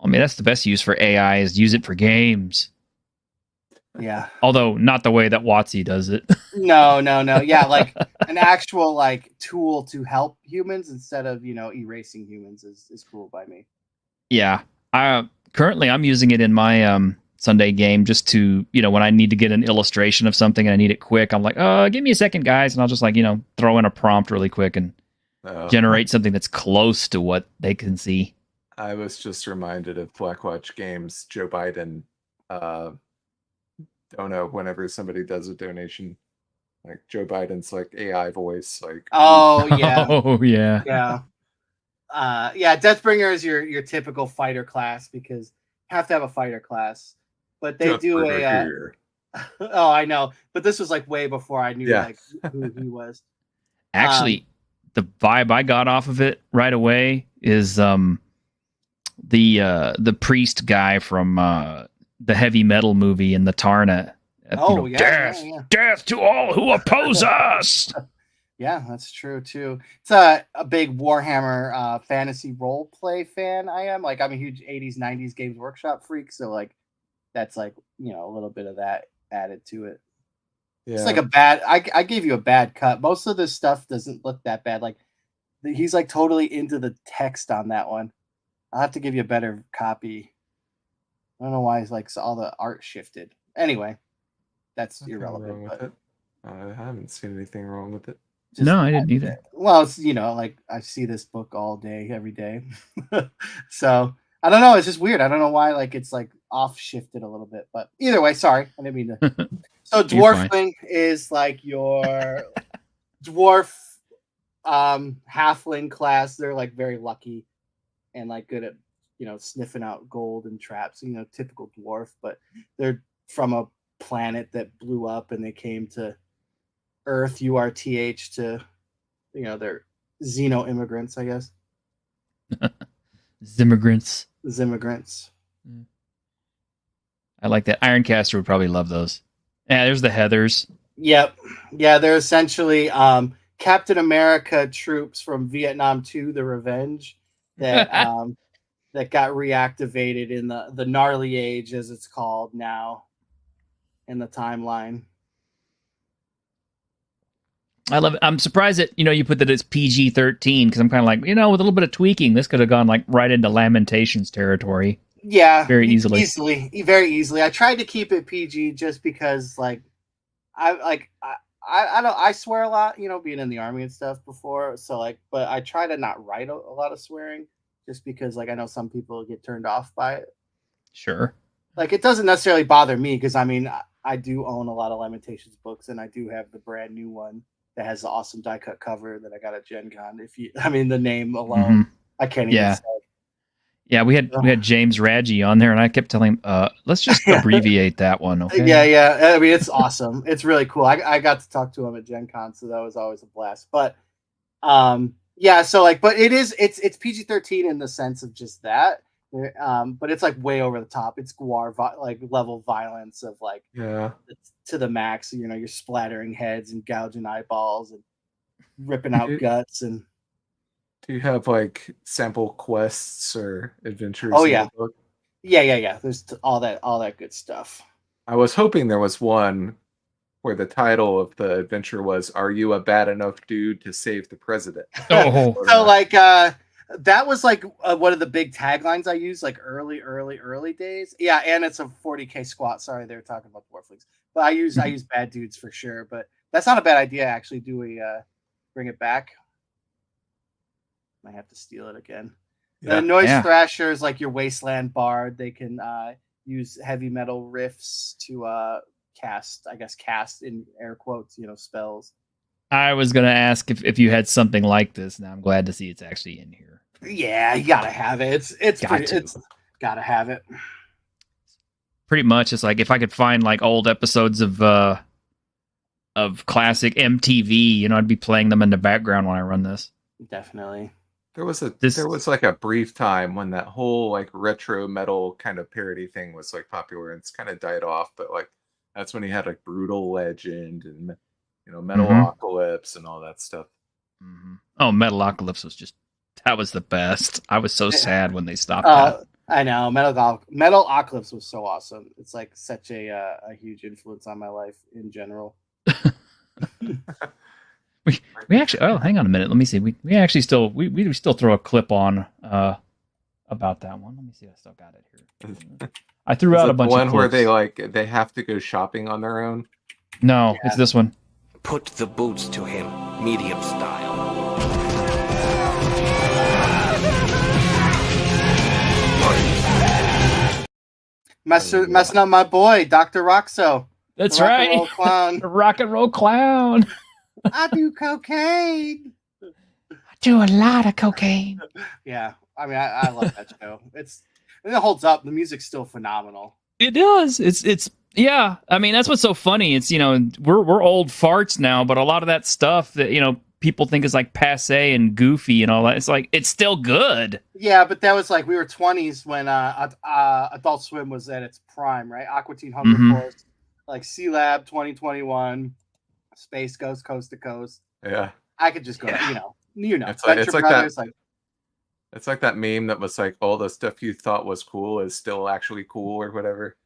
I mean, that's the best use for AI is use it for games. Yeah. Although not the way that WotC does it. No. Yeah, like an actual like tool to help humans instead of erasing humans is cool by me. Yeah. Currently I'm using it in my Sunday game just to, when I need to get an illustration of something and I need it quick, I'm like, give me a second, guys. And I'll just throw in a prompt really quick and generate something that's close to what they can see. I was just reminded of Blackwatch Games. Joe Biden dono whenever somebody does a donation. Like Joe Biden's like AI voice. Like Oh yeah. Oh yeah. Yeah. Deathbringer is your typical fighter class because you have to have a fighter class. But they do a oh, I know. But this was like way before I knew like who he was. Actually, the vibe I got off of it right away is the priest guy from the heavy metal movie in the Tarna. Death to all who oppose us. Yeah, that's true too. It's a big Warhammer fantasy role play fan. I'm a huge 80s 90s Games Workshop freak, so like that's like a little bit of that added to it. Yeah. It's like I gave you a bad cut. Most of this stuff doesn't look that bad. Like he's like totally into the text on that one. I'll have to give you a better copy. I don't know why it's like all the art shifted. Anyway, that's irrelevant. But I haven't seen anything wrong with it. No, I didn't either. Well, it's like I see this book all day, every day. So I don't know. It's just weird. I don't know why it's like off shifted a little bit. But either way, sorry. I didn't mean to. So Dwarfling is like your dwarf halfling class. They're like very lucky and like good at sniffing out gold and traps. Typical dwarf, but they're from a planet that blew up and they came to Earth, URTH, to they're xeno immigrants, I guess. Zimmigrants. I like that. Ironcaster would probably love those. Yeah, there's the Heathers. Yep. Yeah, they're essentially Captain America troops from Vietnam II, The Revenge, that that got reactivated in the gnarly age, as it's called now in the timeline. I love it. I'm surprised that you put that as PG-13 because I'm kind of like with a little bit of tweaking, this could have gone like right into Lamentations territory. Yeah, very easily. Very easily. I tried to keep it PG just because I swear a lot, being in the army and stuff before. So but I try to not write a lot of swearing just because I know some people get turned off by it. Sure. It doesn't necessarily bother me because I do own a lot of Lamentations books and I do have the brand new one that has the awesome die cut cover that I got at Gen Con. The name alone, I can't even say. Yeah, we had James Raggi on there, and I kept telling him, let's just abbreviate that one, okay? Yeah. I mean, it's awesome. It's really cool. I got to talk to him at Gen Con, so that was always a blast. But yeah, so like, but it's PG-13 in the sense of just that. But it's like way over the top. It's gore like level violence of like to the max. You know, you're splattering heads and gouging eyeballs and ripping out guts and. Do you have like sample quests or adventures? Oh in yeah, the book? yeah. There's all that good stuff. I was hoping there was one where the title of the adventure was "Are you a bad enough dude to save the president?" Oh, so like that was like one of the big taglines I used like early days. Yeah, and it's a 40K squat. Sorry, they were talking about dwarflings, but I use bad dudes for sure. But that's not a bad idea actually. Do we bring it back? I have to steal it again. The Noise Thrasher is like your Wasteland Bard. They can use heavy metal riffs to cast in air quotes, spells. I was going to ask if you had something like this. Now I'm glad to see it's actually in here. Yeah, you gotta have it. It's gotta have it. Pretty much, it's like if I could find like old episodes of classic MTV, I'd be playing them in the background when I run this. Definitely. There was like a brief time when that whole like retro metal kind of parody thing was like popular, and it's kind of died off. But like that's when he had like Brutal Legend and Metalocalypse and all that stuff. Mm-hmm. Oh, Metalocalypse was the best. I was so sad when they stopped that. I know Metalocalypse was so awesome. It's like such a huge influence on my life in general. We actually. Oh, hang on a minute. Let me see. We actually still throw a clip on about that one. Let me see. I still got it here. I threw out a bunch of clips. One where they have to go shopping on their own. No, it's this one. Put the boots to him, medium style. Messing up my boy, Dr. Roxo. That's right. Rock and roll clown. I do cocaine. I do a lot of cocaine. Yeah, I mean, I love that show. It holds up. The music's still phenomenal. It does. It's yeah. I mean, that's what's so funny. It's we're old farts now, but a lot of that stuff that people think is like passe and goofy and all that. It's like it's still good. Yeah, but that was like we were 20s when Adult Swim was at its prime, right? Aqua Teen Hunger Force, like C Lab 2021. Space Ghost Coast to Coast. Yeah, I could just go. It's like that meme that was like all the stuff you thought was cool is still actually cool or whatever.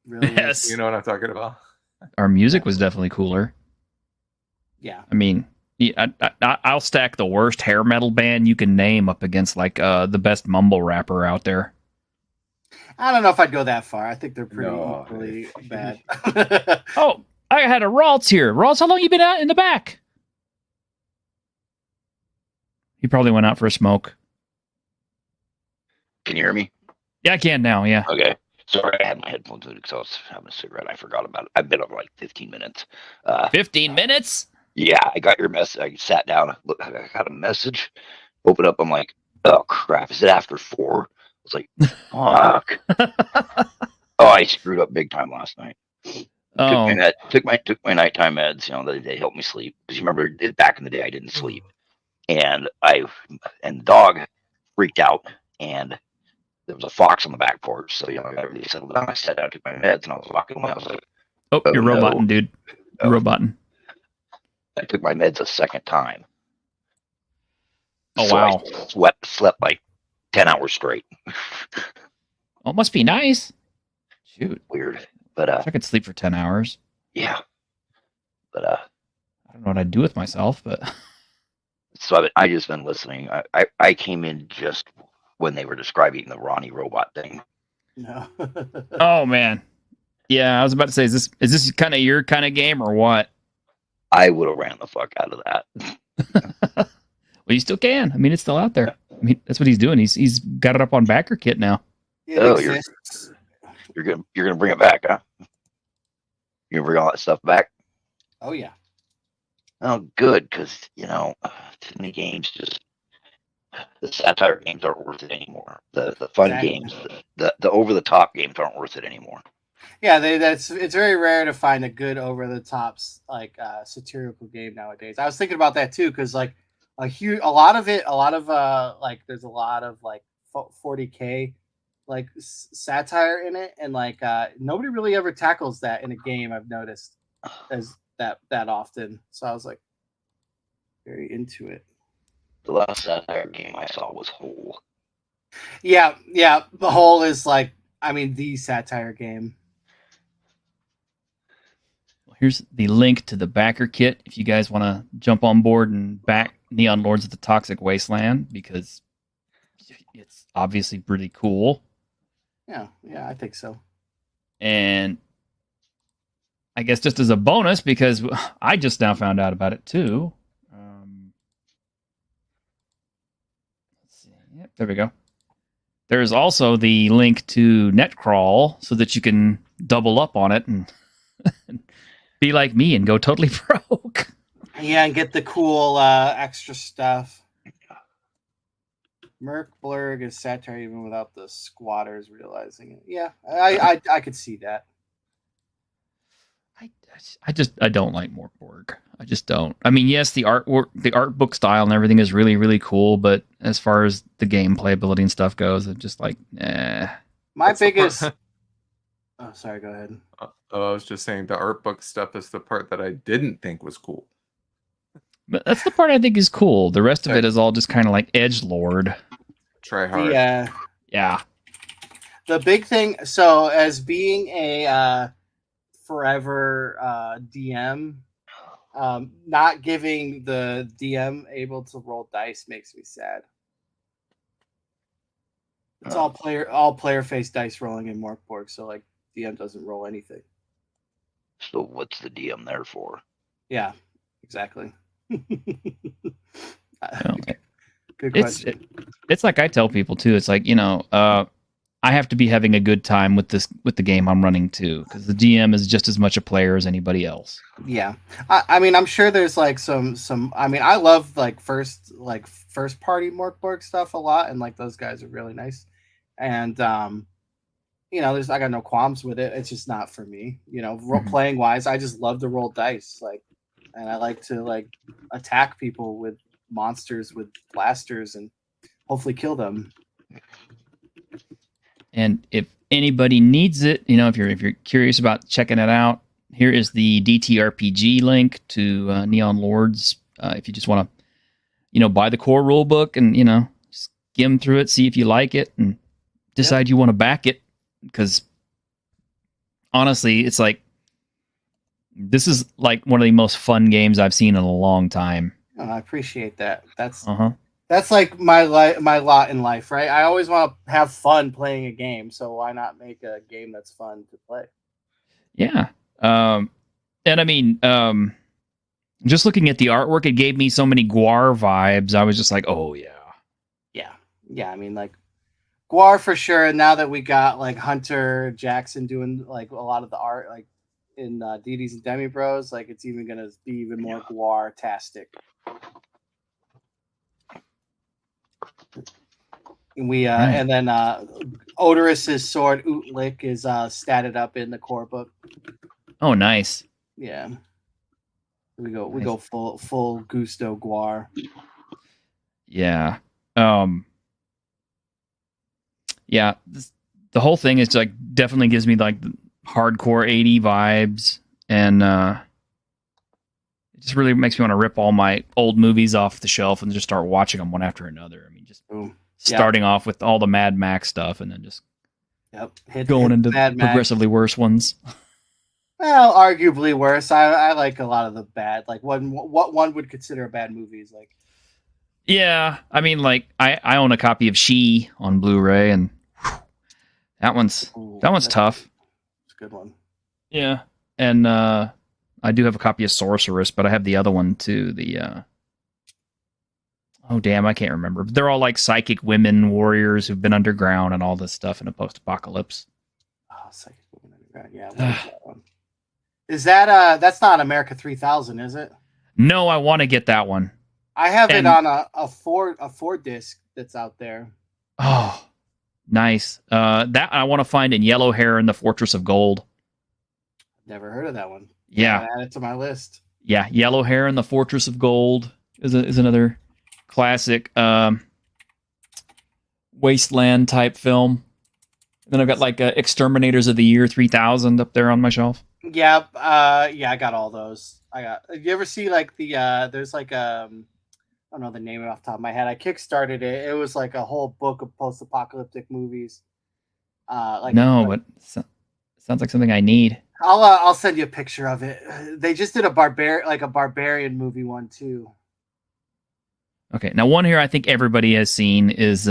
Really? Yes. You know what I'm talking about. Our music was definitely cooler. Yeah. I mean, I'll stack the worst hair metal band you can name up against like the best mumble rapper out there. I don't know if I'd go that far. I think they're pretty equally bad. Oh. I had a Raltz here. Raltz, how long you been out in the back? He probably went out for a smoke. Can you hear me? Yeah, I can now, yeah. Okay. Sorry, I had my headphones in because I was having a cigarette. I forgot about it. I've been on like 15 minutes. 15 minutes? Yeah, I got your message. I sat down. Look, I got a message. Open up. I'm like, oh, crap. Is it after 4? I was like, fuck. Oh, I screwed up big time last night. Took my nighttime meds. They helped me sleep because you remember back in the day I didn't sleep, and the dog freaked out, and there was a fox on the back porch. So I got really settled down. I sat down, took my meds, and I was walking away. I was like, "Oh, you're roboting, dude. You're roboting." I took my meds a second time. Oh so wow! I slept like 10 hours straight. Oh, it must be nice. Shoot, weird. But I could sleep for 10 hours. Yeah. But I don't know what I'd do with myself, but so I just been listening. I came in just when they were describing the Ronnie robot thing. No. Oh man. Yeah, I was about to say, is this kind of your kind of game or what? I would have ran the fuck out of that. Well, you still can. I mean, it's still out there. I mean, that's what he's doing. He's got it up on BackerKit now. You're gonna bring it back, huh? You're gonna bring all that stuff back? Oh yeah. Oh, good, because too many games just The satire games aren't worth it anymore. The fun Exactly. games, the over the top games aren't worth it anymore. Yeah, it's very rare to find a good over the tops like satirical game nowadays. I was thinking about that too because like a lot of like there's a lot of like 40K like satire in it, and like nobody really ever tackles that in a game. I've noticed as that often. So I was like very into it. The last satire game I saw was Hole. Yeah, the whole is like the satire game. Here's the link to the backer kit if you guys want to jump on board and back Neon Lords of the Toxic Wasteland, because it's obviously pretty cool. Yeah, I think so. And I guess just as a bonus, because I just now found out about it too. Let's see. Yep, there we go. There's also the link to Netcrawl so that you can double up on it and be like me and go totally broke. Yeah, and get the cool extra stuff. Merc Blurg is satire even without the squatters realizing it. Yeah, I could see that. I don't like Morkborg. I just don't. I mean, yes, the art book style and everything is really, really cool, but as far as the game playability and stuff goes, I'm just like, eh. My biggest. Oh, sorry. Go ahead. I was just saying the art book stuff is the part that I didn't think was cool. But that's the part I think is cool. The rest of it is all just kind of like edgelord. Try hard. Yeah. The big thing. So, as being a forever DM, not giving the DM able to roll dice makes me sad. It's all player face dice rolling in Morkborg, so like DM doesn't roll anything. So what's the DM there for? Yeah, exactly. Well, Good question. It's like I tell people too. It's like, I have to be having a good time with the game I'm running too, because the DM is just as much a player as anybody else. Yeah, I mean, I'm sure there's like some. I mean, I love like first party Morkborg stuff a lot, and like those guys are really nice, and I got no qualms with it. It's just not for me. Playing wise, I just love to roll dice, like, and I like to like attack people with monsters with blasters and hopefully kill them. And if anybody needs it, if you're curious about checking it out, here is the DTRPG link to Neon Lords. If you just want to, buy the core rule book and skim through it, see if you like it, and decide you want to back it. Because honestly, it's like this is like one of the most fun games I've seen in a long time. Oh, I appreciate that. That's like my lot in life, right? I always want to have fun playing a game, so why not make a game that's fun to play? Yeah. And I mean, just looking at the artwork, it gave me so many Guar vibes. I was just like, oh, yeah. Yeah, I mean, like, Guar for sure. And now that we got, like, Hunter Jackson doing, like, a lot of the art, like, in DDs and Demi Bros, like, it's even going to be even more Guar-tastic. And and then Odorous' sword Utlik is statted up in the core book. Oh, nice. Yeah, we go full Gusto Guar. Yeah. Yeah. The whole thing is like definitely gives me like the hardcore 80 vibes, and it just really makes me want to rip all my old movies off the shelf and just start watching them one after another. I mean, just. Boom. Starting off with all the Mad Max stuff and then just going into progressively worse ones. Well, arguably worse. I like a lot of the bad, like what one would consider a bad movie is like. Yeah, I mean, like I own a copy of She on Blu-ray, and that one's tough. It's a good one. Yeah, and I do have a copy of Sorceress, but I have the other one too. Oh, damn, I can't remember. They're all like psychic women warriors who've been underground and all this stuff in a post-apocalypse. Oh, psychic women underground. Yeah. What is that one? Is that, that's not America 3000, is it? No, I want to get that one. I have it on a 4 disc that's out there. Oh, nice. That I want to find in Yellow Hair in the Fortress of Gold. Never heard of that one. Yeah. I'll add it to my list. Yeah, Yellow Hair in the Fortress of Gold is another classic wasteland type film. And then I've got like Exterminators of the Year 3000 up there on my shelf. Yeah, I got all those. You ever see like the there's like I don't know the name off the top of my head. I kickstarted it. It was like a whole book of post-apocalyptic movies. But sounds like something I need. I'll send you a picture of it. They just did a barbarian movie one too. Okay, now one here I think everybody has seen is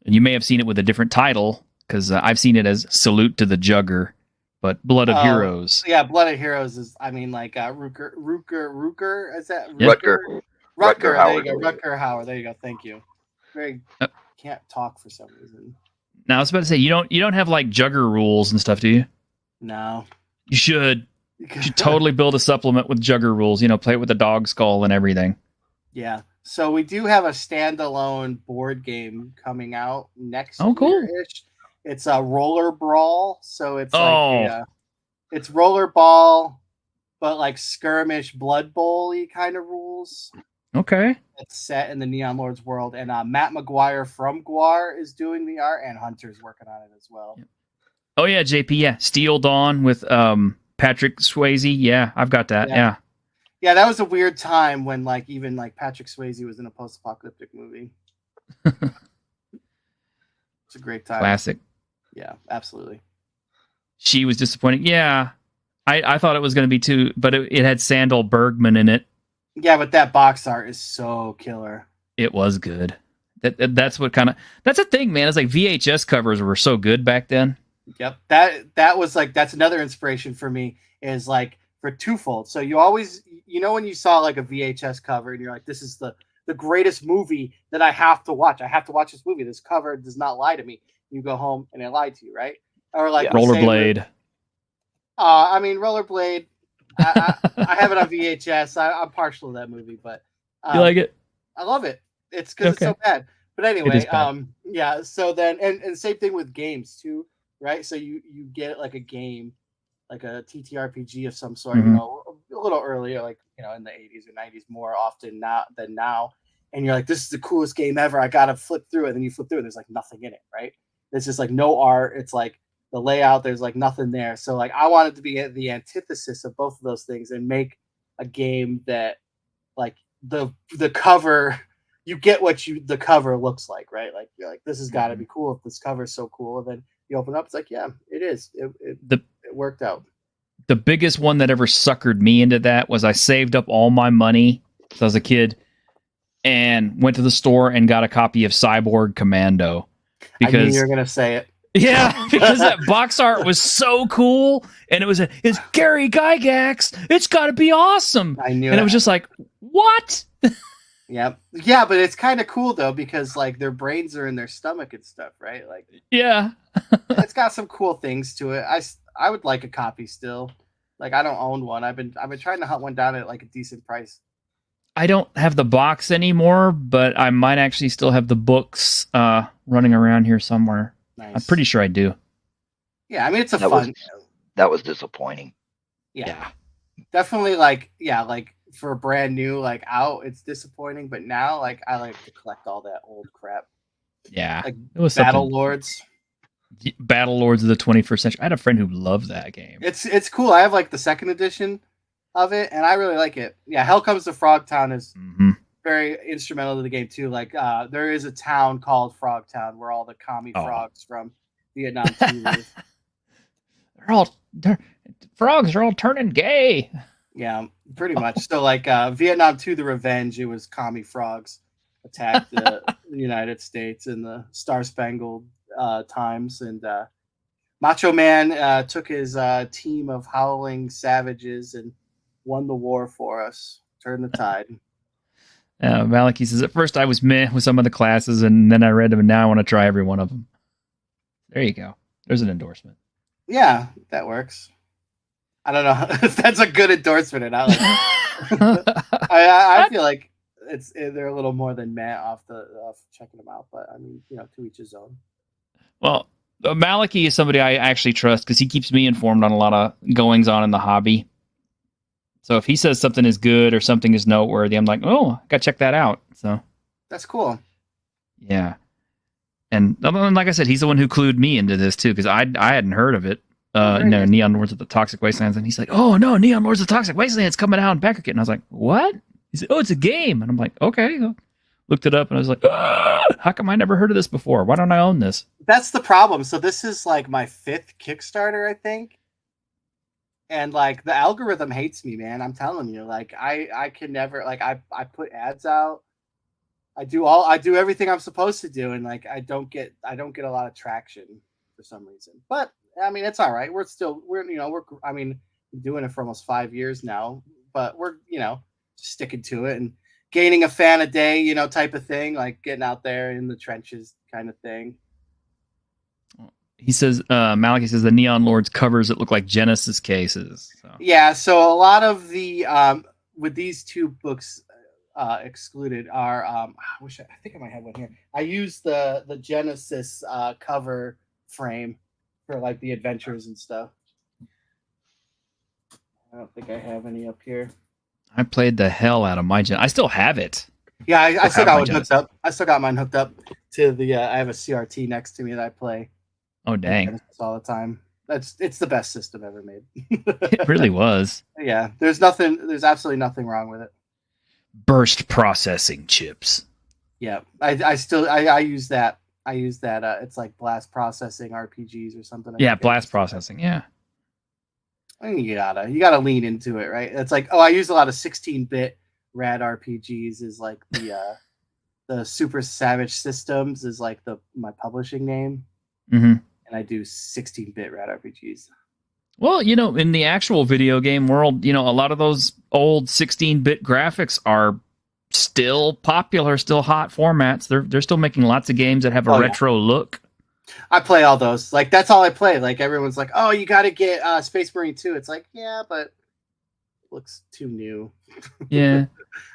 and you may have seen it with a different title because I've seen it as Salute to the Jugger, but Blood of Heroes. Yeah, Blood of Heroes is. I mean, like Rutger. Is that Rutger? Rutger Hauer. There you go. Rutger Hauer. There you go. Thank you. Can't talk for some reason. Now I was about to say you don't have like Jugger rules and stuff, do you? No. You should. You should totally build a supplement with Jugger rules. Play it with the dog skull and everything. Yeah. So we do have a standalone board game coming out next cool. year-ish. It's a roller brawl. So it's it's roller ball, but like skirmish Blood Bowl-y kind of rules. Okay. It's set in the Neon Lords world. And Matt McGuire from Guar is doing the art, and Hunter's working on it as well. Yeah. Oh yeah, JP, yeah. Steel Dawn with Patrick Swayze. Yeah, I've got that. Yeah. Yeah, that was a weird time when even Patrick Swayze was in a post-apocalyptic movie. It's a great time. Classic. Yeah, absolutely. She was disappointing. Yeah. I thought it was going to be too, but it had Sandal Bergman in it. Yeah, but that box art is so killer. It was good. That's what that's a thing, man. It's like VHS covers were so good back then. Yep. That was that's another inspiration for me is for twofold. So you always, when you saw a VHS cover and you're like, this is the greatest movie that I have to watch. I have to watch this movie. This cover does not lie to me. You go home and it lied to you, right? Or Rollerblade. Rollerblade. I have it on VHS. I'm partial to that movie, but you like it? I love it. It's because it's so bad. But anyway, yeah. So then, and same thing with games too, right? So you get a game, like a TTRPG of some sort, Mm-hmm. A little earlier, in the 80s or 90s more often than now. And you're like, this is the coolest game ever. I got to flip through it. And then you flip through it. There's nothing in it, right? There's just no art. It's the layout. There's nothing there. So I wanted to be the antithesis of both of those things and make a game that the cover, you get what the cover looks like, right? You're like, this has got to be cool. If this cover is so cool. And then you open up, it's yeah, it is. It worked out. The biggest one that ever suckered me into that was I saved up all my money as I was a kid and went to the store and got a copy of Cyborg Commando. Because I knew you were going to say it. Yeah, because that box art was so cool, and it's Gary Gygax. It's got to be awesome. I knew, and it was just like, what? Yeah, but it's kind of cool though because their brains are in their stomach and stuff, right? Yeah, it's got some cool things to it. I would like a copy still. I don't own one. I've been trying to hunt one down at a decent price. I don't have the box anymore, but I might actually still have the books running around here somewhere. Nice. I'm pretty sure I do. Yeah, it's fun. That was disappointing. Yeah. Definitely for a brand new out, it's disappointing. But now I like to collect all that old crap. Yeah, it was Battle Lords. Battle Lords of the 21st century. I had a friend who loved that game. It's cool. I have the second edition of it, and I really like it. Yeah, Hell Comes to Frogtown is very instrumental to the game too. There is a town called Frogtown where all the commie frogs from Vietnam 2 live. Frogs are all turning gay. Yeah, pretty much. So Vietnam 2, The Revenge, it was commie frogs attacked the United States in the Star Spangled times, and Macho Man took his team of howling savages and won the war for us. Turned the tide. Maliki says, at first I was meh with some of the classes, and then I read them, and now I want to try every one of them. There you go. There's an endorsement. Yeah, that works. I don't know if that's a good endorsement or not. I feel like they're a little more than meh off checking them out, but I mean, to each his own. Well, Maliki is somebody I actually trust because he keeps me informed on a lot of goings on in the hobby. So if he says something is good or something is noteworthy, I'm like, oh, gotta check that out. So that's cool. Yeah, and like I said, he's the one who clued me into this too because I hadn't heard of it. Neon Lords of the Toxic Wastelands, and he's like, oh no, Neon Lords of the Toxic Wastelands coming out in Packer Kit, and I was like, what? He said, oh, it's a game, and I'm like, okay. Looked it up, and I was like, how come I never heard of this before? Why don't I own this? That's the problem. So this is like my 5th Kickstarter, I think. And like the algorithm hates me, man. I'm telling you, like I can never, like I put ads out. I do everything I'm supposed to do, and like I don't get a lot of traction for some reason. But I mean, it's all right. We're doing it for almost 5 years now, but we're sticking to it and gaining a fan a day, type of thing, like getting out there in the trenches kind of thing. He says, Maliki says the Neon Lords covers that look like Genesis cases. So. Yeah, so a lot of the with these 2 books excluded are I think I might have one here. I used the Genesis cover frame for like the adventures and stuff. I don't think I have any up here. I played the hell out of my Genesis. I still have it. Yeah, I still got one hooked up. I still got mine hooked up to the. I have a CRT next to me that I play. Oh dang! All the time. It's the best system ever made. It really was. Yeah, there's absolutely nothing wrong with it. Burst processing chips. Yeah, I use that. I use that. It's like blast processing RPGs or something. Yeah, blast processing. Yeah. I mean, you gotta lean into it, right? It's like, I use a lot of 16-bit rad RPGs. Is like the Super Savage Systems is like my publishing name, and I do 16-bit rad RPGs. Well, in the actual video game world, a lot of those old 16-bit graphics are still popular, still hot formats. They're still making lots of games that have a retro look. I play all those. Like, that's all I play. Like, everyone's like, oh, you got to get Space Marine 2. It's like, yeah, but it looks too new. Yeah.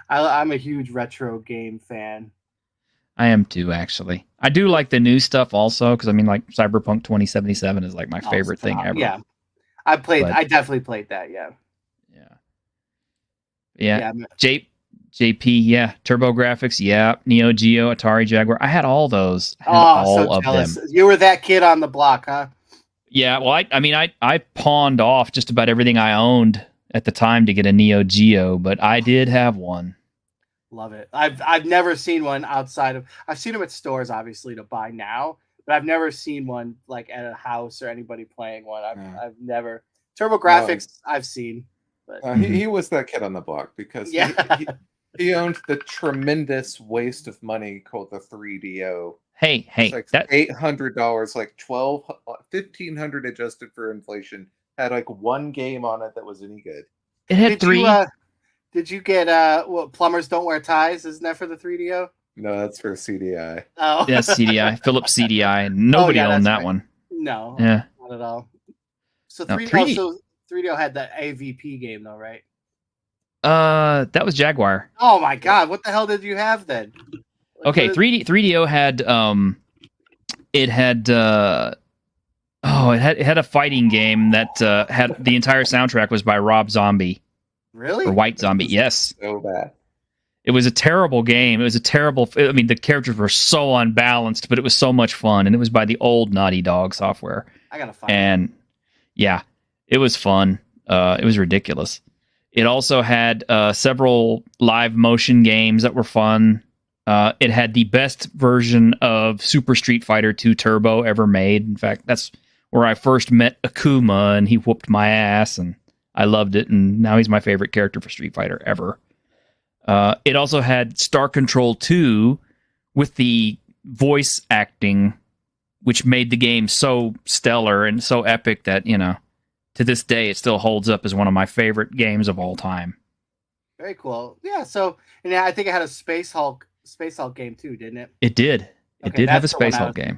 I'm a huge retro game fan. I am too, actually. I do like the new stuff also, because I mean, like Cyberpunk 2077 is like my favorite thing ever. Yeah. I definitely played that, yeah. Yeah. JP, yeah. Turbo Graphics, yeah. Neo Geo, Atari Jaguar. I had all those. All of them. You were that kid on the block, huh? Yeah, well, I pawned off just about everything I owned at the time to get a Neo Geo, but I did have one. Love it. I've never seen one outside of. I've seen them at stores, obviously, to buy now, but I've never seen one like at a house or anybody playing one. I've never. Turbo Graphics, I've seen. But he was that kid on the block because he owned the tremendous waste of money called the 3DO. Hey, it's like $800, like $1,500 adjusted for inflation. Had like one game on it that was any good. It had Did you get Plumbers Don't Wear Ties? Isn't that for the 3DO? No, that's for CDI. Oh, yeah, CDI, Philips CDI. Nobody owned that one. No, yeah, not at all. So 3D. So 3DO had that AVP game though, right? That was Jaguar. Oh my God, what the hell did you have then? Okay, 3DO had it had a fighting game that had the entire soundtrack was by Rob Zombie. Really? Or White Zombie, yes. So bad. It was a terrible game. It was a terrible. I mean, the characters were so unbalanced, but it was so much fun, and it was by the old Naughty Dog software. I gotta find. And yeah, it was fun. It was ridiculous. It also had several live motion games that were fun. It had the best version of Super Street Fighter 2 Turbo ever made. In fact, that's where I first met Akuma, and he whooped my ass, and I loved it, and now he's my favorite character for Street Fighter ever. It also had Star Control 2 with the voice acting, which made the game so stellar and so epic that, to this day, it still holds up as one of my favorite games of all time. Very cool. Yeah, so, and I think it had a Space Hulk game too, didn't it? It did. It did have a Space Hulk game.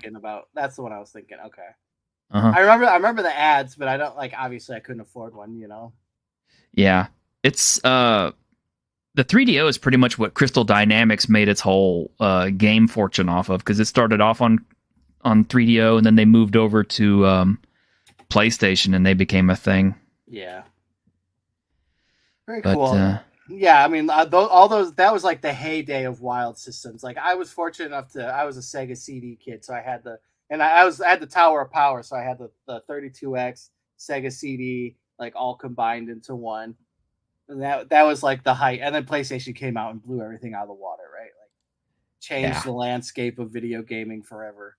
That's the one I was thinking. Okay. Uh-huh. I remember the ads, but I don't obviously I couldn't afford one, Yeah. It's the the 3DO is pretty much what Crystal Dynamics made its whole game fortune off of, because it started off on 3DO and then they moved over to PlayStation and they became a thing. Yeah. Very But, cool. Yeah, I mean, all those, that was like the heyday of wild systems. Like, I was fortunate enough I was a Sega CD kid, so I had I had the Tower of Power, so I had the 32X, Sega CD, like all combined into one. And that was like the height. And then PlayStation came out and blew everything out of the water, right? Like, changed the landscape of video gaming forever.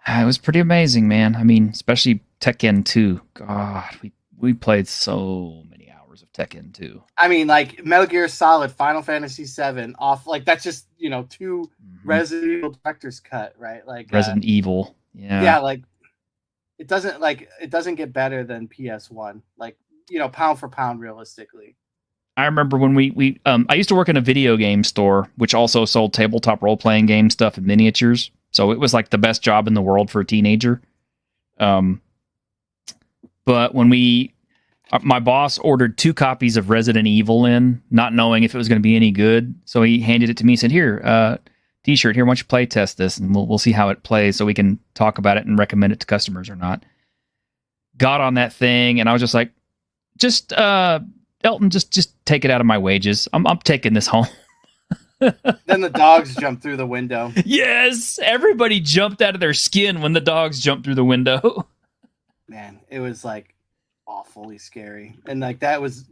It was pretty amazing, man. I mean, especially Tekken 2. God, we played so many hours of Tekken 2. I mean, like Metal Gear Solid, Final Fantasy 7, off, like, that's just, two Resident Evil Director's Cut, right? Like Resident Evil. Yeah. Yeah, like it doesn't get better than PS1. Like, pound for pound, realistically. I remember when I used to work in a video game store, which also sold tabletop role-playing game stuff and miniatures. So it was like the best job in the world for a teenager. But when my boss ordered 2 copies of Resident Evil in, not knowing if it was going to be any good. So he handed it to me and said, here, t-shirt, here, why don't you play test this and we'll see how it plays so we can talk about it and recommend it to customers or not. Got on that thing and I was just like, Elton, just take it out of my wages. I'm taking this home. Then the dogs jumped through the window. Yes, everybody jumped out of their skin when the dogs jumped through the window. Man, it was like awfully scary. And like that was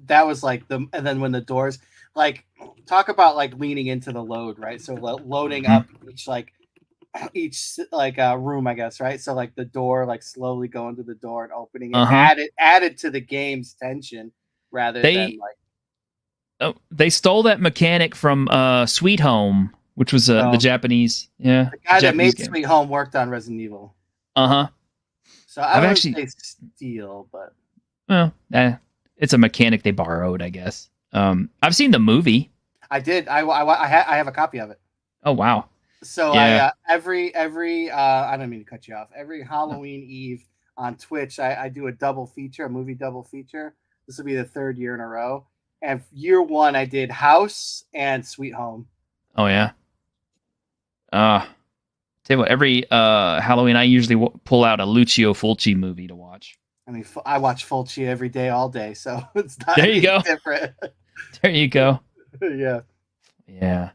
like and then when the doors, like, talk about like leaning into the load, right? So loading up each room, I guess, right? So like the door, like slowly going to the door and opening it, added to the game's tension rather than like. Oh, they stole that mechanic from Sweet Home, which was the Japanese. Yeah, the guy that made game. Sweet Home worked on Resident Evil. So I don't say steal, but it's a mechanic they borrowed, I guess. I've seen the movie. I did. I have a copy of it. Oh wow! So yeah. Every I don't mean to cut you off. Every Halloween Eve on Twitch, I do a movie double feature. This will be the 3rd year in a row. And year 1, I did House and Sweet Home. Oh yeah. Tell you what, every Halloween I usually pull out a Lucio Fulci movie to watch. I mean, I watch Fulci every day, all day, so it's not there you go. different. There you go. Yeah. Yeah.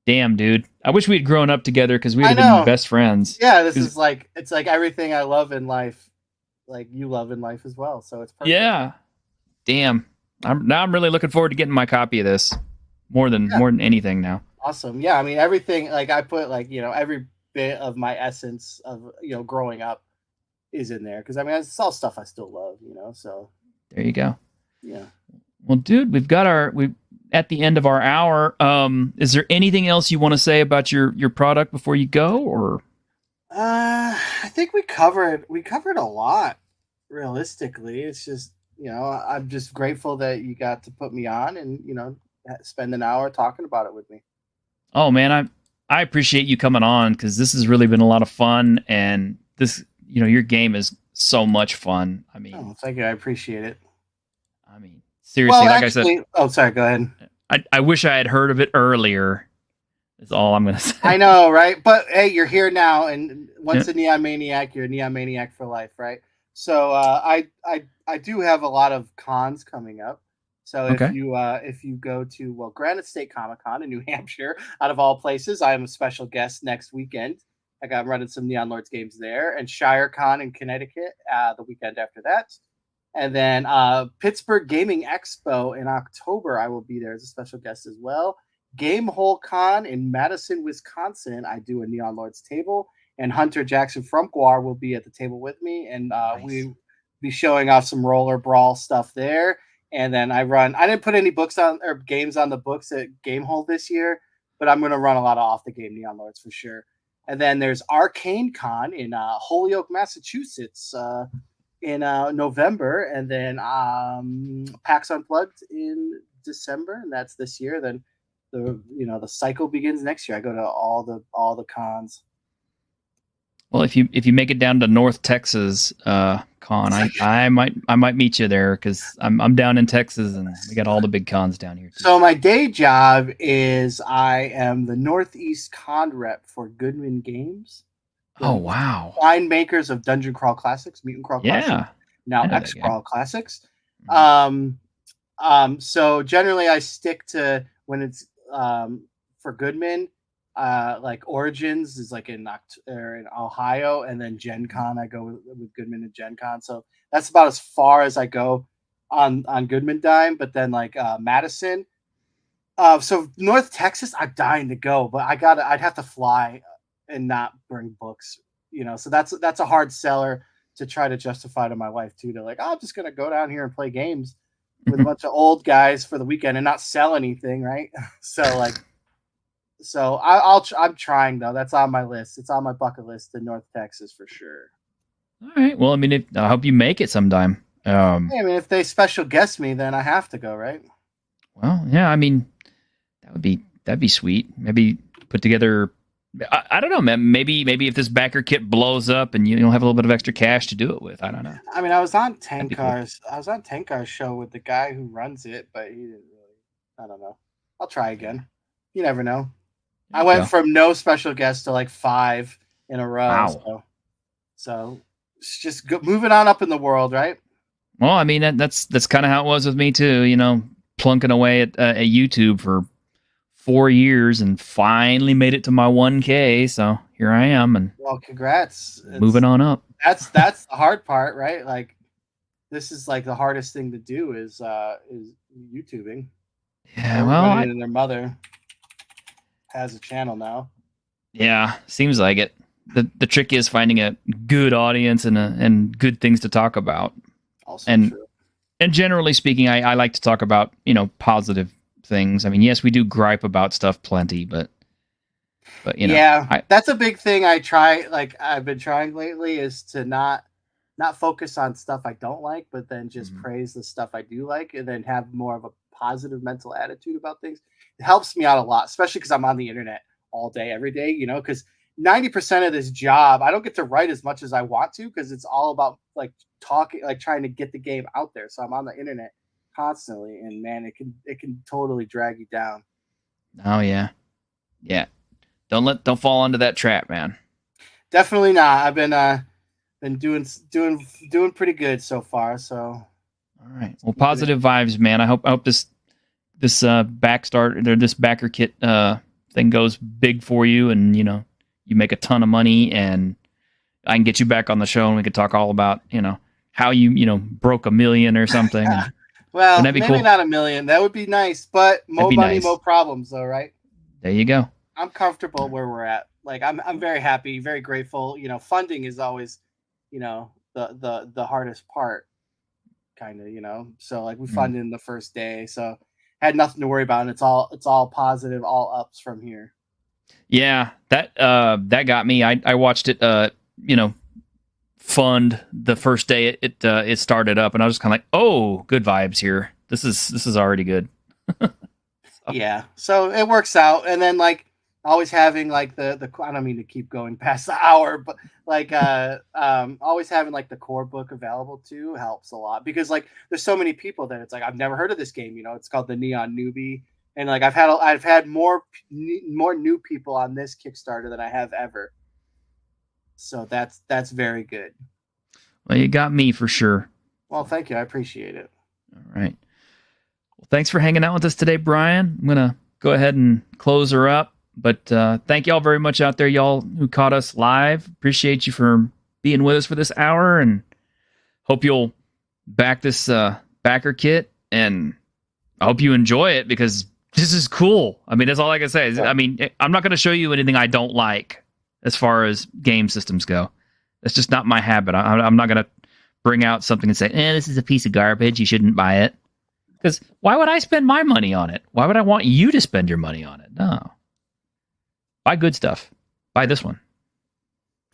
Damn, dude. I wish we'd grown up together because we'd have been best friends. Yeah, it's like everything I love in life, like you love in life as well. So it's perfect. Yeah. Damn. I'm really looking forward to getting my copy of this more than anything now. Awesome. Yeah, I mean, everything, like I put like, every bit of my essence of, growing up is in there, because I mean, it's all stuff I still love, so there you go. Yeah. Well, dude, we at the end of our hour. Is there anything else you want to say about your product before you go, or? I think we covered a lot. Realistically, it's just, I'm just grateful that you got to put me on and spend an hour talking about it with me. Oh man, I appreciate you coming on, because this has really been a lot of fun, and this, your game is so much fun. I mean, thank you. I appreciate it. I mean, seriously, well, like actually, I said. Oh, sorry. Go ahead. I wish I had heard of it earlier. Is all I'm gonna say. I know, right? But hey, you're here now, and once a Neon Maniac, you're a Neon Maniac for life, right? So I do have a lot of cons coming up. So if you go to Granite State Comic Con in New Hampshire, out of all places, I am a special guest next weekend. I'm running some Neon Lords games there, and ShireCon in Connecticut the weekend after that. And then Pittsburgh Gaming Expo in October, I will be there as a special guest as well. Gamehole Con in Madison, Wisconsin, I do a Neon Lords table. And Hunter Jackson from Guar will be at the table with me. And we be showing off some roller brawl stuff there. And then I didn't put any books on or games on the books at Gamehole this year, but I'm going to run a lot of off the game Neon Lords for sure. And then there's Arcane Con in Holyoke, Massachusetts in November. And then PAX Unplugged in December. And that's this year. Then the cycle begins next year. I go to all the cons. Well, if you make it down to North Texas, con, I might meet you there because I'm down in Texas and we got all the big cons down here. Too. So my day job is I am the Northeast con rep for Goodman Games. Oh wow! Fine makers of Dungeon Crawl Classics, Mutant Crawl Classics, now X Crawl Classics. So generally I stick to when it's for Goodman. Like Origins is like in Ohio, and then Gen Con I go with Goodman and Gen Con. So that's about as far as I go on Goodman dime. But then like Madison, so North Texas, I'm dying to go, but I'd have to fly and not bring books, So that's a hard seller to try to justify to my wife too. They're like, oh, I'm just gonna go down here and play games with a bunch of old guys for the weekend and not sell anything, right? So I'm trying though. That's on my list. It's on my bucket list in North Texas for sure. All right. Well, I mean, I hope you make it sometime. I mean, if they special guest me, then I have to go, right? Well, yeah. I mean, that'd be sweet. Maybe put together. I don't know, man. Maybe if this backer kit blows up and you don't have a little bit of extra cash to do it with. I don't know. I mean, I was on Tankar's. Cool. I was on Tankar's show with the guy who runs it, but he didn't really. I don't know. I'll try again. You never know. I went from no special guests to like 5 in a row. Wow. So it's just moving on up in the world, right? Well, I mean, that's kind of how it was with me too. Plunking away at YouTube for 4 years and finally made it to my 1K. So here I am, and well, congrats. Moving on up. That's the hard part, right? Like this is like the hardest thing to do is YouTubing. Yeah, well, and their mother has a channel now. Yeah, seems like it. The trick is finding a good audience and good things to talk about. Also true. And generally speaking, I like to talk about, positive things. I mean, yes, we do gripe about stuff plenty, but yeah, that's a big thing I've been trying lately is to not focus on stuff I don't like, but then just praise the stuff I do like and then have more of a positive mental attitude about things. It helps me out a lot, especially because I'm on the internet all day, every day, because 90% of this job, I don't get to write as much as I want to because it's all about like talking, like trying to get the game out there. So I'm on the internet constantly, and man, it can totally drag you down. Oh yeah. Yeah. Don't fall into that trap, man. Definitely not. I've been doing pretty good so far. So all right. Well, positive vibes, man. I hope this this backer kit thing goes big for you, and you make a ton of money, and I can get you back on the show and we could talk all about how you broke $1 million or something. Well, maybe cool? Not $1 million. That would be nice, but more money, more problems, though, right? There you go. I'm comfortable where we're at. Like I'm very happy, very grateful. Funding is always, the hardest part, kind of. So like we funded in the first day, so had nothing to worry about, and it's all positive, all ups from here. Yeah, that got me. I watched it, fund the first day it started up, and I was just kind of like, oh, good vibes here. This is already good. Yeah, so it works out, and then like always having like the I don't mean to keep going past the hour, but like always having like the core book available too helps a lot, because like there's so many people that it's like I've never heard of this game. It's called the Neon Newbie. And like I've had more new people on this Kickstarter than I have ever, so that's very good. Well, you got me for sure. Well, thank you, I appreciate it. All right. Well, thanks for hanging out with us today, Brian. I'm gonna go ahead and close her up, but thank y'all very much out there, y'all who caught us live. Appreciate you for being with us for this hour, and hope you'll back this backer kit, and I hope you enjoy it because this is cool. I mean, that's all I can say. I mean, I'm not going to show you anything I don't like as far as game systems go. That's just not my habit. I'm not going to bring out something and say, this is a piece of garbage. You shouldn't buy it. Because why would I spend my money on it? Why would I want you to spend your money on it? No. Buy good stuff. Buy this one.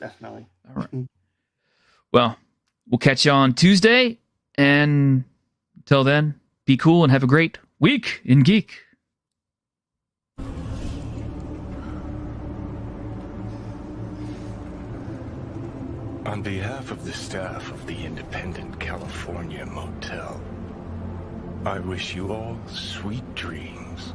Definitely. All right. Well, we'll catch you on Tuesday. And until then, be cool and have a great week in Geek. I On behalf of the staff of the Independent California Motel, I wish you all sweet dreams.